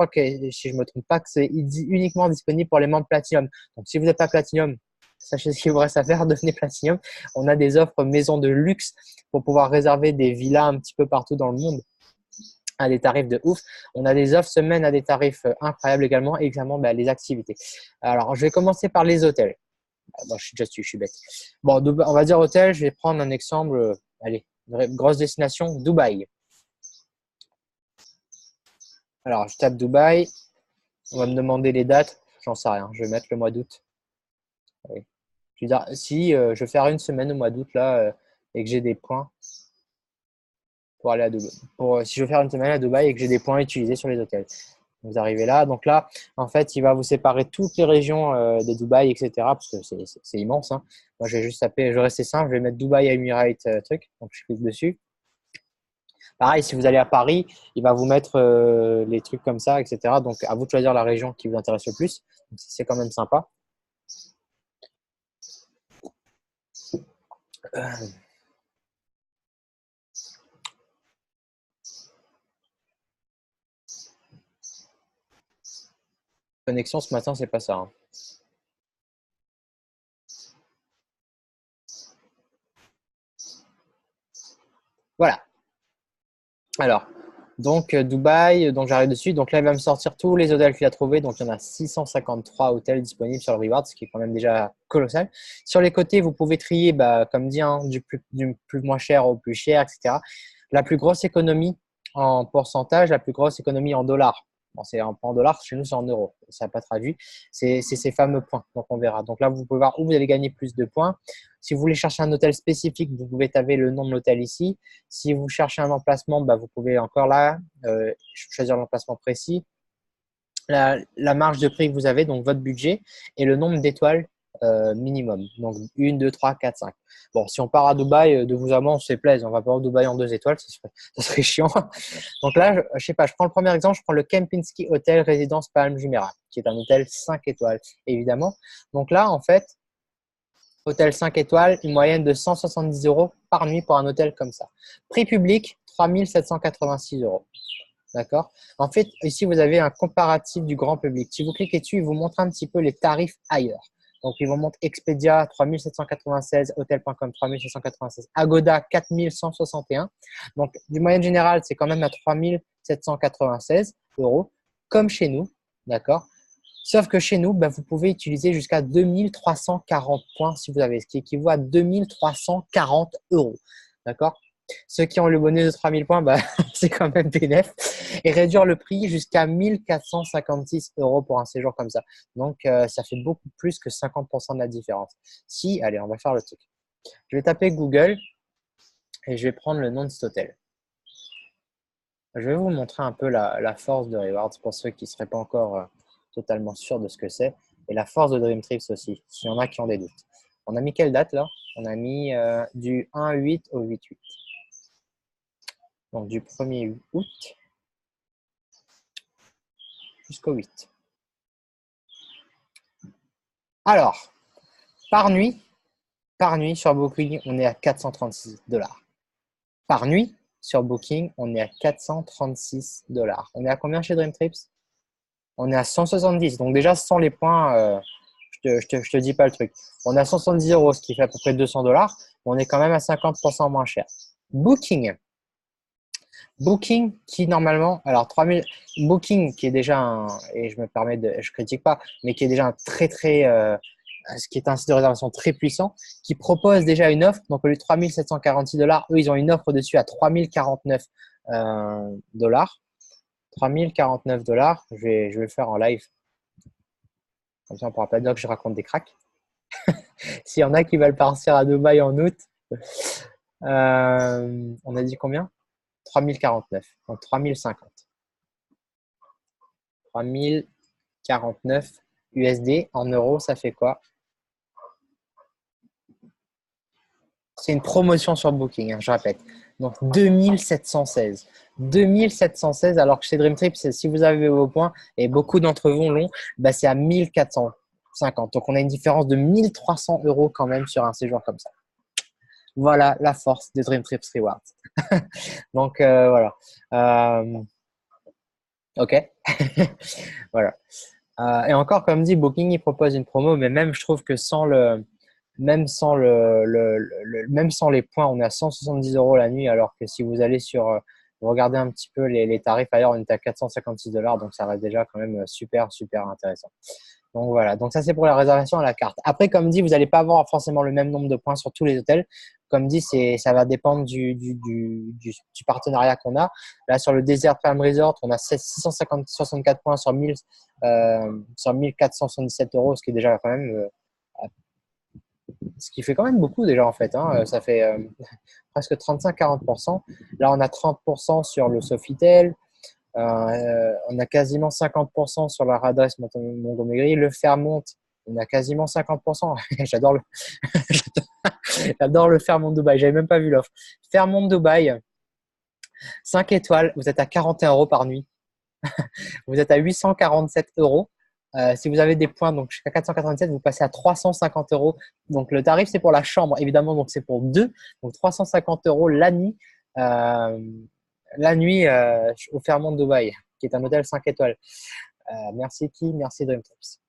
que si je ne me trompe pas, que c'est uniquement disponible pour les membres Platinum. Donc, si vous n'êtes pas Platinum, sachez ce qu'il vous reste à faire, devenez Platinum. On a des offres maisons de luxe pour pouvoir réserver des villas un petit peu partout dans le monde à des tarifs de ouf. On a des offres semaines à des tarifs incroyables également, et également les activités. Alors, je vais commencer par les hôtels. Bon, je suis déjà dessus, je suis bête. Bon, on va dire hôtel, je vais prendre un exemple. Allez, grosse destination, Dubaï. Alors, je tape Dubaï. On va me demander les dates. J'en sais rien. Je vais mettre le mois d'août. Oui. Je veux dire, si je vais faire une semaine au mois d'août là et que j'ai des points pour aller à Dubaï. Si je veux faire une semaine à Dubaï et que j'ai des points utilisés sur les hôtels. Vous arrivez là. Donc là, en fait, il va vous séparer toutes les régions de Dubaï, etc. Parce que c'est immense. Hein. Moi, je vais juste taper, je vais rester simple. Je vais mettre Dubaï Emirates truc. Donc, je clique dessus. Pareil, si vous allez à Paris, il va vous mettre les trucs comme ça, etc. Donc, à vous de choisir la région qui vous intéresse le plus. C'est quand même sympa. Connexion ce matin, c'est pas ça. Hein. Voilà. Alors, donc Dubaï, donc j'arrive dessus. Donc là, il va me sortir tous les hôtels qu'il a trouvés. Donc, il y en a 653 hôtels disponibles sur le Reward, ce qui est quand même déjà colossal. Sur les côtés, vous pouvez trier, comme dit, hein, du plus moins cher au plus cher, etc. La plus grosse économie en pourcentage, la plus grosse économie en dollars. Bon, c'est en dollars, chez nous, c'est en euros. Ça n'a pas traduit. C'est ces fameux points. Donc, on verra. Donc là, vous pouvez voir où vous allez gagner plus de points. Si vous voulez chercher un hôtel spécifique, vous pouvez taper le nom de l'hôtel ici. Si vous cherchez un emplacement, vous pouvez encore là choisir l'emplacement précis. La marge de prix que vous avez, donc votre budget, et le nombre d'étoiles minimum. Donc 1, 2, 3, 4, 5. Bon, si on part à Dubaï, de vous à moi, on se fait plaisir. On va pas à Dubaï en 2 étoiles, ça serait chiant. Donc là, je sais pas, je prends le premier exemple, je prends le Kempinski Hotel Résidence Palm Jumeirah, qui est un hôtel 5 étoiles, évidemment. Donc là, en fait, hôtel 5 étoiles, une moyenne de 170 € par nuit pour un hôtel comme ça. Prix public, 3 786 €. D'accord. En fait, ici, vous avez un comparatif du grand public. Si vous cliquez dessus, il vous montre un petit peu les tarifs ailleurs. Donc, il vous montre Expedia 3796, Hotel.com 3796, Agoda 4161. Donc, du moyenne générale, c'est quand même à 3796 €, comme chez nous. D'accord. Sauf que chez nous, vous pouvez utiliser jusqu'à 2340 points si vous avez, ce qui équivaut à 2340 €. D'accord. Ceux qui ont le bonus de 3000 points, c'est quand même bénéf. Et réduire le prix jusqu'à 1456 € pour un séjour comme ça. Donc, ça fait beaucoup plus que 50% de la différence. Si, allez, on va faire le truc. Je vais taper Google et je vais prendre le nom de cet hôtel. Je vais vous montrer un peu la force de Rewards pour ceux qui ne seraient pas encore totalement sûrs de ce que c'est. Et la force de Dream Trips aussi, s'il y en a qui ont des doutes. On a mis quelle date là? On a mis du 1-8 au 8-8. Donc du 1er août jusqu'au 8. Alors, par nuit sur Booking, on est à 436 $. Par nuit sur Booking, on est à 436 $. On est à combien chez Dream Trips? On est à 170. Donc déjà, sans les points, je te dis pas le truc. On est à 170 €, ce qui fait à peu près 200 $. Mais on est quand même à 50% moins cher. Booking qui normalement, alors 3000, Booking qui est déjà et je me permets je critique pas, mais qui est déjà un ce qui est un site de réservation très puissant, qui propose déjà une offre. Donc au lieu de 3746 $, eux ils ont une offre dessus à 3049 $. 3049 $, je vais le faire en live. Comme ça on pourra pas dire que je raconte des cracks. S'il y en a qui veulent partir à Dubaï en août, on a dit combien? 3049, donc 3050. 3049 USD. En euros, ça fait quoi? C'est une promotion sur Booking, hein, je répète. Donc 2716. 2716, alors que chez Dream Trip, si vous avez vos points, et beaucoup d'entre vous l'ont, bah c'est à 1450. Donc on a une différence de 1300 euros quand même sur un séjour comme ça. Voilà la force de Dream Trips Rewards. Donc voilà. Ok. Voilà. Et encore, comme dit, Booking, il propose une promo, mais même je trouve que même sans les points, on est à 170 euros la nuit, alors que si vous allez vous regardez un petit peu les tarifs ailleurs, on est à 456 $, donc ça reste déjà quand même super, super intéressant. Donc voilà, donc ça c'est pour la réservation à la carte. Après, comme dit, vous n'allez pas avoir forcément le même nombre de points sur tous les hôtels. Comme dit, ça va dépendre du partenariat qu'on a. Là, sur le Desert Palm Resort, on a 64 points sur 1477 euros, ce qui est déjà quand même, ce qui fait quand même beaucoup déjà en fait. Hein. Ça fait presque 35-40%. Là, on a 30% sur le Sofitel. On a quasiment 50% sur la Radress Montgomery. Le Fairmont, on a quasiment 50%. J'adore j'adore le Fairmont Dubaï. J'avais même pas vu l'offre. Fairmont Dubaï, 5 étoiles. Vous êtes à 41 euros par nuit. Vous êtes à 847 euros. Si vous avez des points, donc jusqu'à 487, vous passez à 350 euros. Donc le tarif, c'est pour la chambre, évidemment, donc c'est pour deux. Donc 350 euros la nuit. Au Fairmont Dubaï, qui est un hôtel 5 étoiles. Merci qui? Merci Dream Trips.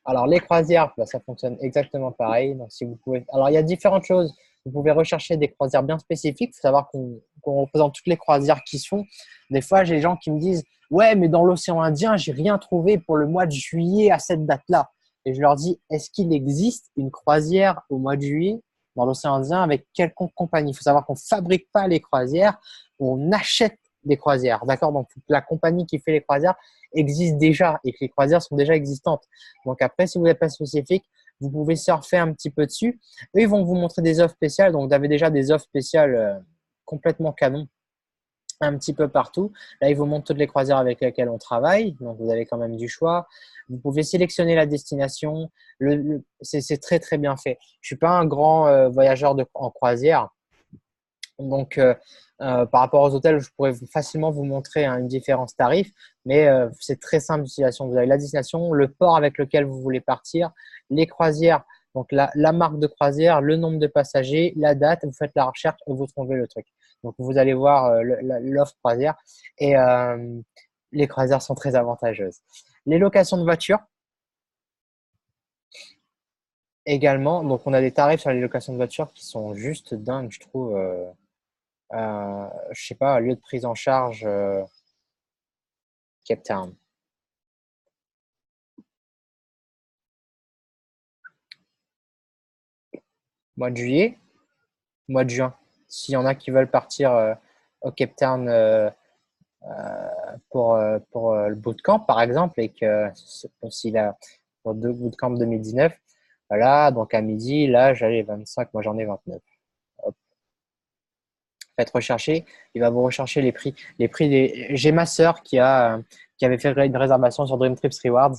Alors les croisières, bah, ça fonctionne exactement pareil. Donc si vous pouvez, alors il y a différentes choses. Vous pouvez rechercher des croisières bien spécifiques. Il faut savoir qu'on représente toutes les croisières qui se font. Des fois, j'ai des gens qui me disent ouais, mais dans l'océan Indien, j'ai rien trouvé pour le mois de juillet à cette date-là. Et je leur dis est-ce qu'il existe une croisière au mois de juillet dans l'océan Indien avec quelconque compagnie? Il faut savoir qu'on ne fabrique pas les croisières, on achète des croisières. D'accord? Donc la compagnie qui fait les croisières existe déjà et que les croisières sont déjà existantes. Donc après, si vous n'êtes pas spécifique, vous pouvez surfer un petit peu dessus. Eux, ils vont vous montrer des offres spéciales. Donc, vous avez déjà des offres spéciales complètement canon un petit peu partout. Là, ils vous montrent toutes les croisières avec lesquelles on travaille. Donc, vous avez quand même du choix. Vous pouvez sélectionner la destination. C'est très, très bien fait. Je suis pas un grand voyageur en croisière. Donc, par rapport aux hôtels, je pourrais facilement vous montrer une différence tarif, mais c'est très simple d'utilisation. Vous avez la destination, le port avec lequel vous voulez partir, les croisières, donc la marque de croisière, le nombre de passagers, la date, vous faites la recherche et vous trouvez le truc. Donc, vous allez voir l'offre croisière et les croisières sont très avantageuses. Les locations de voitures également. Donc, on a des tarifs sur les locations de voitures qui sont juste dingues, je trouve. Je sais pas, lieu de prise en charge, Cape Town. Mois de juillet, mois de juin. S'il y en a qui veulent partir au Cape Town pour le bootcamp, par exemple, et que s'il a pour deux bootcamp 2019, voilà, donc à midi, là, j'allais 25, moi j'en ai 29. Hop. Faites rechercher, il va vous rechercher les prix. J'ai ma sœur qui avait fait une réservation sur Dream Trips Rewards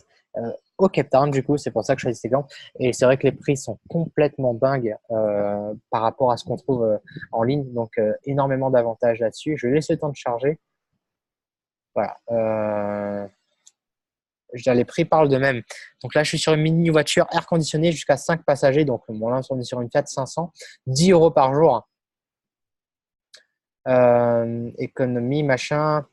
au Cape Town, du coup, c'est pour ça que je choisis cet exemple. Et c'est vrai que les prix sont complètement dingues par rapport à ce qu'on trouve en ligne. Donc, énormément d'avantages là-dessus. Je laisse le temps de charger. Voilà. Je veux dire, les prix parlent d'eux-mêmes. Donc là, je suis sur une mini voiture air conditionnée jusqu'à 5 passagers. Donc, bon, là, on est sur une Fiat 500, 10 euros par jour. Économie, machin,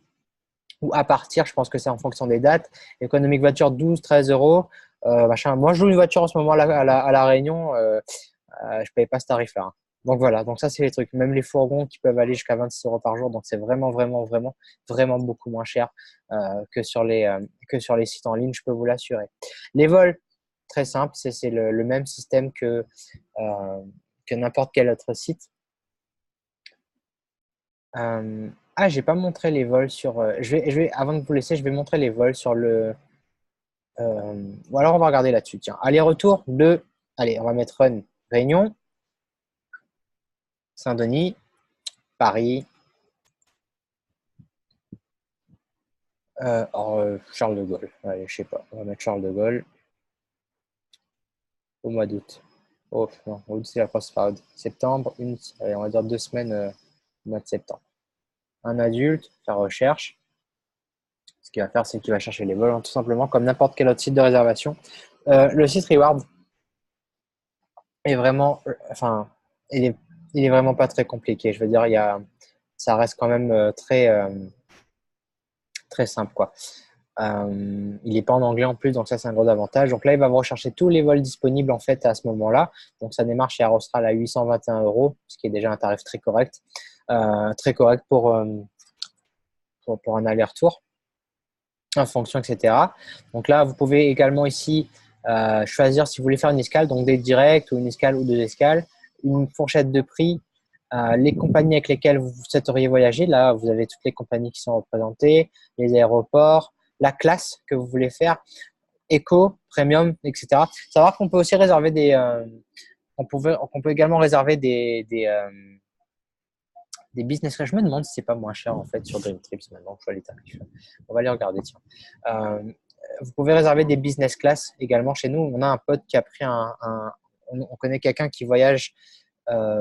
ou à partir, je pense que c'est en fonction des dates. Économique voiture, 12, 13 euros. Machin. Moi, je loue une voiture en ce moment à la Réunion. Je ne paye pas ce tarif-là. Hein. Donc voilà, donc ça, c'est les trucs. Même les fourgons qui peuvent aller jusqu'à 26 euros par jour. Donc c'est vraiment, vraiment, vraiment, vraiment beaucoup moins cher que sur les sites en ligne, je peux vous l'assurer. Les vols, très simple, c'est le même système que n'importe quel autre site. J'ai pas montré les vols sur. Avant de vous laisser, je vais montrer les vols sur le. Ou alors on va regarder là-dessus. Tiens, aller-retour de. Allez, on va mettre Run Réunion, Saint-Denis, Paris, Charles de Gaulle. Allez, je sais pas. On va mettre Charles de Gaulle au mois d'août. Oh, non, août, c'est la grosse période. Septembre, allez, on va dire 2 semaines au mois de septembre. Un adulte, faire recherche. Ce qu'il va faire, c'est qu'il va chercher les vols, hein, tout simplement, comme n'importe quel autre site de réservation. Le site Reward est vraiment, enfin, il est, il est vraiment pas très compliqué. Je veux dire, ça reste quand même très simple, quoi. Il n'est pas en anglais en plus, donc ça c'est un gros avantage. Donc là, il va vous rechercher tous les vols disponibles en fait à ce moment-là. Donc ça démarre chez Air Austral à 821 €, ce qui est déjà un tarif très correct pour un aller-retour en fonction, etc. Donc là, vous pouvez également ici choisir si vous voulez faire une escale, donc des directs ou une escale ou deux escales, une fourchette de prix, les compagnies avec lesquelles vous souhaiteriez voyager. Là, vous avez toutes les compagnies qui sont représentées, les aéroports, la classe que vous voulez faire, Eco, Premium, etc. Savoir qu'on peut aussi réserver on peut également réserver des business class. Je me demande si c'est pas moins cher en fait sur Dream Trips maintenant. Je vois les tarifs. On va les regarder. Tiens. Euh, Vous pouvez réserver des business class également chez nous. On a un pote qui a pris on connaît quelqu'un qui voyage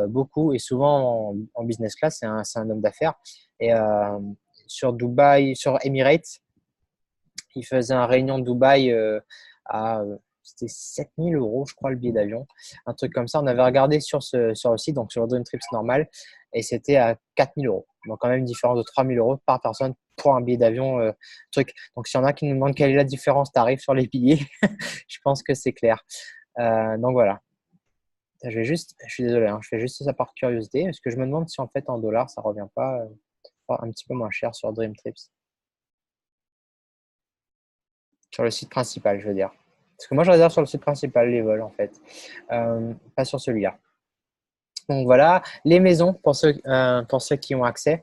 beaucoup et souvent en business class. C'est un homme d'affaires. Et sur Dubaï, sur Emirates, il faisait un réunion de Dubaï à c'était 7 000 € je crois le billet d'avion, un truc comme ça. On avait regardé sur le site, donc sur le Dream Trips normal, et c'était à 4 000 €. Donc quand même une différence de 3 000 € par personne pour un billet d'avion truc. Donc s'il y en a qui nous demandent quelle est la différence tarif sur les billets, je pense que c'est clair. Donc voilà. Je suis désolé, hein, je fais juste ça par curiosité, parce que je me demande si en fait en dollars ça revient pas un petit peu moins cher sur Dream Trips. Sur le site principal, je veux dire. Parce que moi, je réserve sur le site principal les vols, en fait. Pas sur celui-là. Donc voilà, les maisons pour ceux qui ont accès.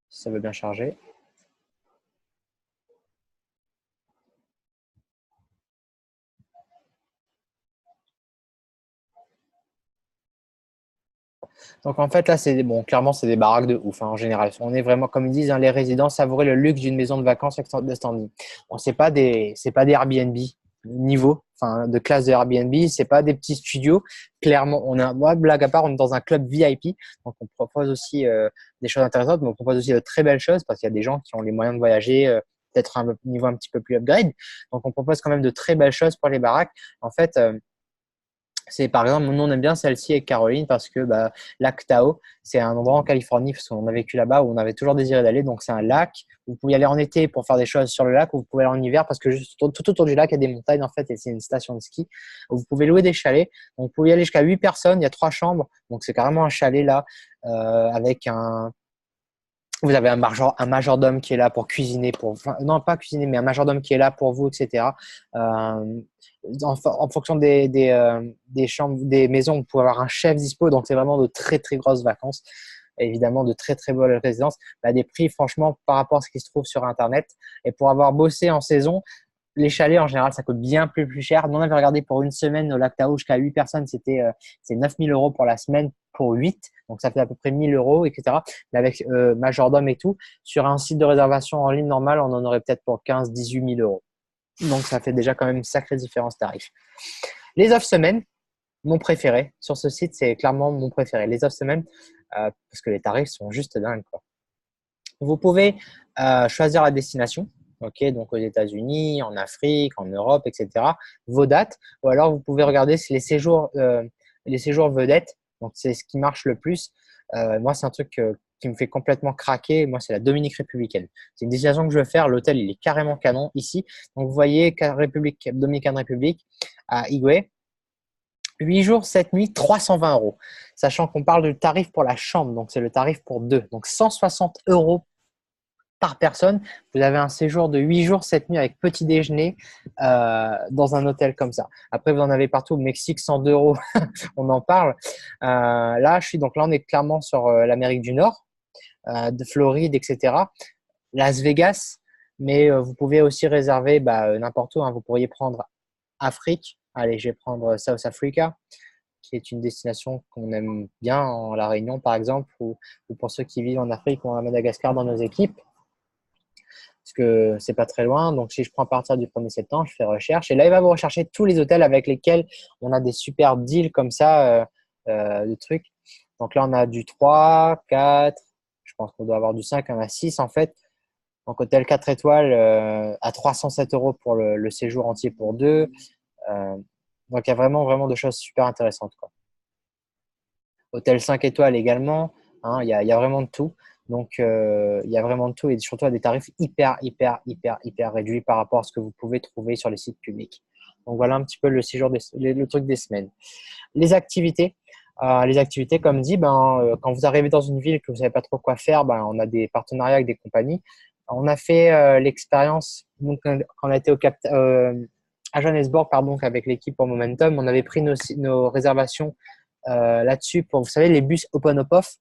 Si ça veut bien charger. Donc en fait, là, clairement, c'est des baraques de ouf, hein, en général. On est vraiment, comme ils disent, hein, les résidents savourer le luxe d'une maison de vacances de standing. Bon, c'est pas des Airbnb niveau, enfin, de classe de Airbnb, c'est pas des petits studios. Clairement, moi, blague à part, on est dans un club VIP, donc on propose aussi des choses intéressantes, mais on propose aussi de très belles choses parce qu'il y a des gens qui ont les moyens de voyager, peut-être à un niveau un petit peu plus upgrade. Donc on propose quand même de très belles choses pour les baraques. En fait, c'est par exemple, nous on aime bien celle-ci avec Caroline parce que lac Tahoe, c'est un endroit en Californie parce qu'on a vécu là-bas où on avait toujours désiré d'aller. Donc c'est un lac. Vous pouvez y aller en été pour faire des choses sur le lac ou vous pouvez aller en hiver parce que juste tout autour du lac, il y a des montagnes en fait et c'est une station de ski. Vous pouvez louer des chalets. Donc vous pouvez y aller jusqu'à 8 personnes. Il y a 3 chambres. Donc c'est carrément un chalet là avec vous avez un majordome qui est là pour cuisiner, enfin, non pas cuisiner, mais un majordome qui est là pour vous, etc. En fonction des chambres, des maisons, vous pouvez avoir un chef dispo, donc c'est vraiment de très très grosses vacances, évidemment de très très belles résidences, à des prix franchement par rapport à ce qui se trouve sur Internet. Et pour avoir bossé en saison, les chalets en général ça coûte bien plus cher. Nous on avait regardé pour une semaine au lac Tahoe jusqu'à 8 personnes, c'est 9 000 € pour la semaine pour 8, donc ça fait à peu près 1 000 €, etc. Mais avec majordome et tout, sur un site de réservation en ligne normal, on en aurait peut-être pour 15 000 – 18 000 €. Donc ça fait déjà quand même une sacrée différence tarif. Les off-semaines, mon préféré sur ce site, c'est clairement mon préféré. Les off-semaines, parce que les tarifs sont juste dingues, quoi. Vous pouvez choisir la destination, ok, donc aux États-Unis, en Afrique, en Europe, etc. Vos dates, ou alors vous pouvez regarder si les séjours vedettes. Donc c'est ce qui marche le plus. Moi, c'est un truc qui me fait complètement craquer. Moi, c'est la Dominique républicaine. C'est une destination que je veux faire. L'hôtel, il est carrément canon ici. Donc vous voyez, Dominicaine République à Higüey. 8 jours, 7 nuits, 320 €. Sachant qu'on parle du tarif pour la chambre, donc c'est le tarif pour deux. Donc 160 € par personne. Vous avez un séjour de 8 jours, 7 nuits avec petit déjeuner dans un hôtel comme ça. Après, vous en avez partout. Au Mexique, 102 €, on en parle. Là, on est clairement sur l'Amérique du Nord, de Floride, etc. Las Vegas, mais vous pouvez aussi réserver n'importe où, hein. Vous pourriez prendre Afrique. Allez, je vais prendre South Africa, qui est une destination qu'on aime bien, en La Réunion par exemple, ou pour ceux qui vivent en Afrique ou à Madagascar dans nos équipes, parce que c'est pas très loin. Donc, si je prends à partir du 1er septembre, je fais recherche. Et là, il va vous rechercher tous les hôtels avec lesquels on a des super deals comme ça, de trucs. Donc là, on a du 3, 4, je pense qu'on doit avoir du 5, on a 6 en fait. Donc, hôtel 4 étoiles à 307 euros pour le séjour entier pour deux. Euh, donc, il y a vraiment, vraiment de choses super intéressantes, quoi. Hôtel 5 étoiles également, hein, il y a vraiment de tout. Donc, il y a vraiment de tout et surtout à des tarifs hyper, hyper, hyper, hyper réduits par rapport à ce que vous pouvez trouver sur les sites publics. Donc, voilà un petit peu le séjour, le truc des semaines. Les activités, comme dit, quand vous arrivez dans une ville que vous savez pas trop quoi faire, on a des partenariats avec des compagnies. On a fait l'expérience, donc quand on a été à Johannesburg, pardon, avec l'équipe pour Momentum, on avait pris nos réservations là-dessus pour, vous savez, les bus Open Up Off,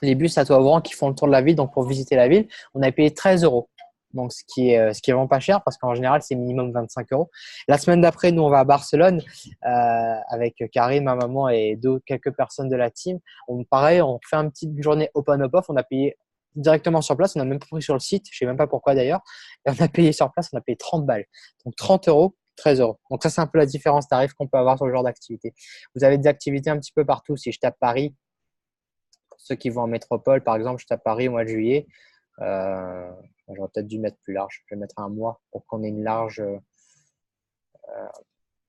les bus à toit ouvrant qui font le tour de la ville, donc pour visiter la ville, on a payé 13 euros. Donc, ce qui est vraiment pas cher parce qu'en général, c'est minimum 25 euros. La semaine d'après, nous, on va à Barcelone avec Karim, ma maman et quelques personnes de la team. Pareil, on fait une petite journée Open Up Off. On a payé directement sur place. On n'a même pas pris sur le site. Je sais même pas pourquoi d'ailleurs. Et on a payé sur place. On a payé 30 balles. Donc, 30 euros, 13 euros. Donc, ça, c'est un peu la différence tarif qu'on peut avoir sur le genre d'activité. Vous avez des activités un petit peu partout. Si je tape Paris, pour ceux qui vont en métropole, par exemple, je tape Paris au mois de juillet. J'aurais peut-être dû mettre plus large. Je vais mettre un mois pour qu'on ait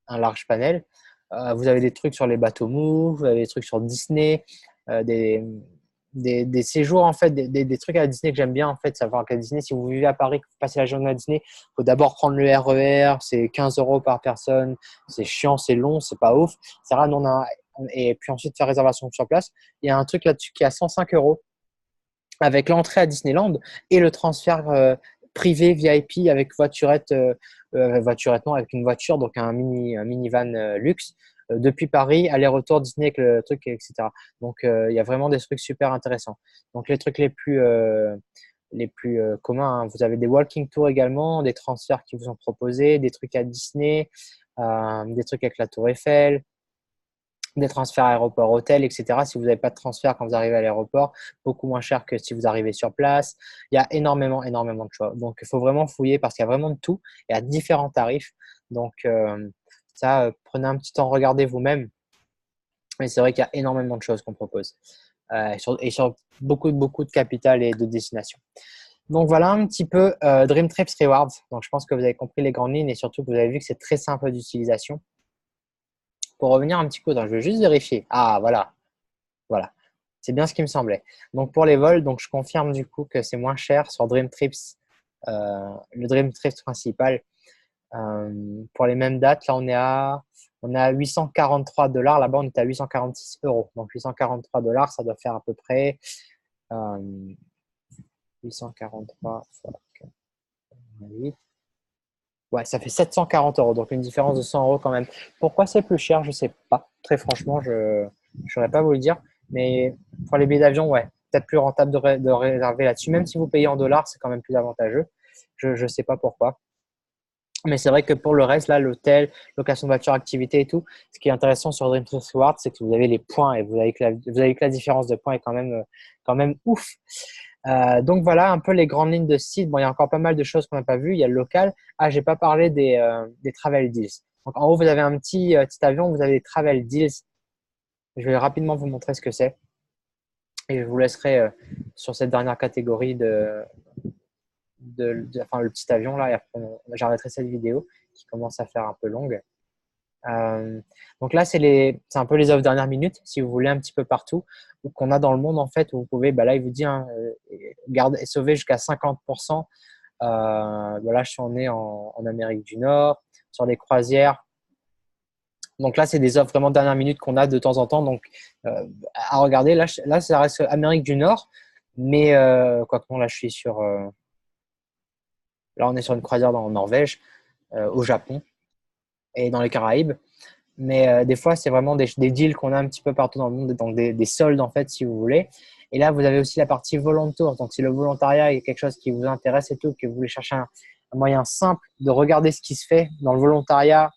un large panel. Vous avez des trucs sur les bateaux mous, vous avez des trucs sur Disney, des séjours en fait, des trucs à Disney que j'aime bien en fait. Savoir qu'à Disney, si vous vivez à Paris, que vous passez la journée à Disney, il faut d'abord prendre le RER, c'est 15 euros par personne, c'est chiant, c'est long, c'est pas ouf. C'est rare, et puis ensuite faire réservation sur place. Il y a un truc là-dessus qui est à 105 euros avec l'entrée à Disneyland et le transfert privé VIP avec voiturette, non, avec une voiture, donc un minivan luxe depuis Paris, aller-retour Disney avec le truc, etc. Donc, il y a vraiment des trucs super intéressants. Donc, les trucs les plus communs, hein. Vous avez des walking tours également, des transferts qui vous sont proposés, des trucs à Disney, des trucs avec la Tour Eiffel, des transferts aéroport-hôtel, etc. Si vous n'avez pas de transfert quand vous arrivez à l'aéroport, beaucoup moins cher que si vous arrivez sur place. Il y a énormément, énormément de choix. Donc, il faut vraiment fouiller parce qu'il y a vraiment de tout et à différents tarifs. Donc, prenez un petit temps, regardez vous-même. Mais c'est vrai qu'il y a énormément de choses qu'on propose sur beaucoup, beaucoup de capitales et de destinations. Donc, voilà un petit peu Dream Trips Rewards. Donc, je pense que vous avez compris les grandes lignes et surtout que vous avez vu que c'est très simple d'utilisation. Pour revenir un petit coup, je vais juste vérifier. Ah, voilà. Voilà. C'est bien ce qui me semblait. Donc, pour les vols, donc, je confirme du coup que c'est moins cher sur Dream Trips, le Dream Trips principal. Pour les mêmes dates, là, on est à 843 $. Là-bas, on est à 846 euros. Donc, 843 $, ça doit faire à peu près 843 fois 8. Ouais, ça fait 740 euros, donc une différence de 100 euros quand même. Pourquoi c'est plus cher, je ne sais pas. Très franchement, je ne saurais pas vous le dire. Mais pour les billets d'avion, ouais, peut-être plus rentable de réserver là-dessus. Même si vous payez en dollars, c'est quand même plus avantageux. Je ne sais pas pourquoi. Mais c'est vrai que pour le reste, là, l'hôtel, location de voiture, activité et tout, ce qui est intéressant sur Dream Trips Rewards, c'est que vous avez les points et vous avez que la différence de points est quand même ouf. Donc voilà un peu les grandes lignes de site. Bon, il y a encore pas mal de choses qu'on n'a pas vues. Il y a le local. Ah, j'ai pas parlé des travel deals. Donc en haut, vous avez un petit avion, vous avez des travel deals. Je vais rapidement vous montrer ce que c'est. Et je vous laisserai sur cette dernière catégorie enfin, le petit avion là. Et après, j'arrêterai cette vidéo qui commence à faire un peu longue. Donc là, c'est un peu les offres dernière minute, si vous voulez, un petit peu partout, ou qu'on a dans le monde en fait, où vous pouvez, là, il vous dit, hein, sauver jusqu'à 50%. Là, on est en Amérique du Nord, sur les croisières. Donc là, c'est des offres vraiment dernière minute qu'on a de temps en temps. Donc, à regarder, là, ça reste Amérique du Nord, mais quoique non, là, je suis là, on est sur une croisière en Norvège, au Japon et dans les Caraïbes. Mais des fois, c'est vraiment des deals qu'on a un petit peu partout dans le monde, donc des soldes en fait, si vous voulez. Et là, vous avez aussi la partie volontour. Donc, si le volontariat est quelque chose qui vous intéresse et tout, que vous voulez chercher un moyen simple de regarder ce qui se fait dans le volontariat,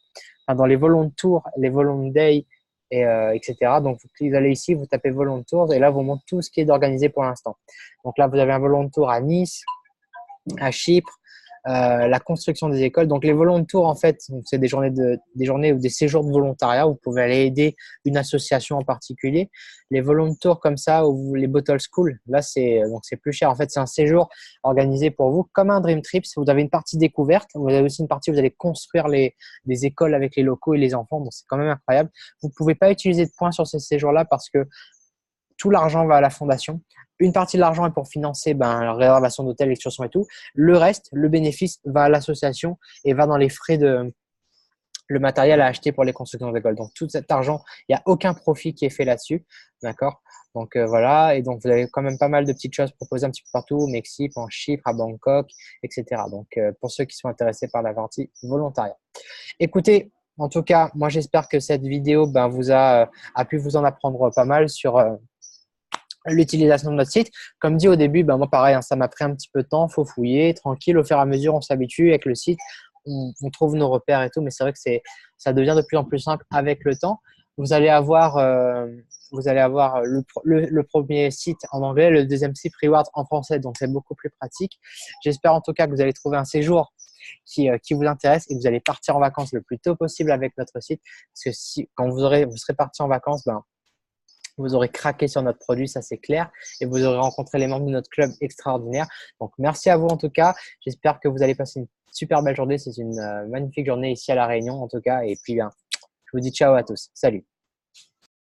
enfin, dans les volontours, les volont day etc. Donc, vous allez ici, vous tapez Voluntours et là, vous montre tout ce qui est organisé pour l'instant. Donc là, vous avez un Voluntour à Nice, à Chypre, la construction des écoles. Donc, les volontours, en fait, c'est des journées ou des séjours de volontariat où vous pouvez aller aider une association en particulier. Les volontours comme ça, ou les bottle school, là, c'est plus cher. En fait, c'est un séjour organisé pour vous comme un Dream Trips. Vous avez une partie découverte. Vous avez aussi une partie où vous allez construire des écoles avec les locaux et les enfants. Donc, c'est quand même incroyable. Vous ne pouvez pas utiliser de points sur ces séjours-là parce que tout l'argent va à la fondation. Une partie de l'argent est pour financer la réservation d'hôtel, l'excursion et tout. Le reste, le bénéfice, va à l'association et va dans les frais le matériel à acheter pour les constructions d'école. Donc, tout cet argent, il n'y a aucun profit qui est fait là-dessus. D'accord. Donc, voilà. Et donc, vous avez quand même pas mal de petites choses proposées un petit peu partout, au Mexique, en Chypre, à Bangkok, etc. Donc, pour ceux qui sont intéressés par la partie volontariat. Écoutez, en tout cas, moi, j'espère que cette vidéo a pu vous en apprendre pas mal sur l'utilisation de notre site. Comme dit au début, moi pareil, ça m'a pris un petit peu de temps, il faut fouiller, tranquille, au fur et à mesure, on s'habitue avec le site, on trouve nos repères et tout, mais c'est vrai que ça devient de plus en plus simple avec le temps. Vous allez avoir le premier site en anglais, le deuxième site Reward en français, donc c'est beaucoup plus pratique. J'espère en tout cas que vous allez trouver un séjour qui vous intéresse et que vous allez partir en vacances le plus tôt possible avec notre site, parce que quand vous serez parti en vacances, vous aurez craqué sur notre produit, ça c'est clair, et vous aurez rencontré les membres de notre club extraordinaire. Donc, merci à vous en tout cas. J'espère que vous allez passer une super belle journée. C'est une magnifique journée ici à La Réunion en tout cas. Et puis, je vous dis ciao à tous. Salut.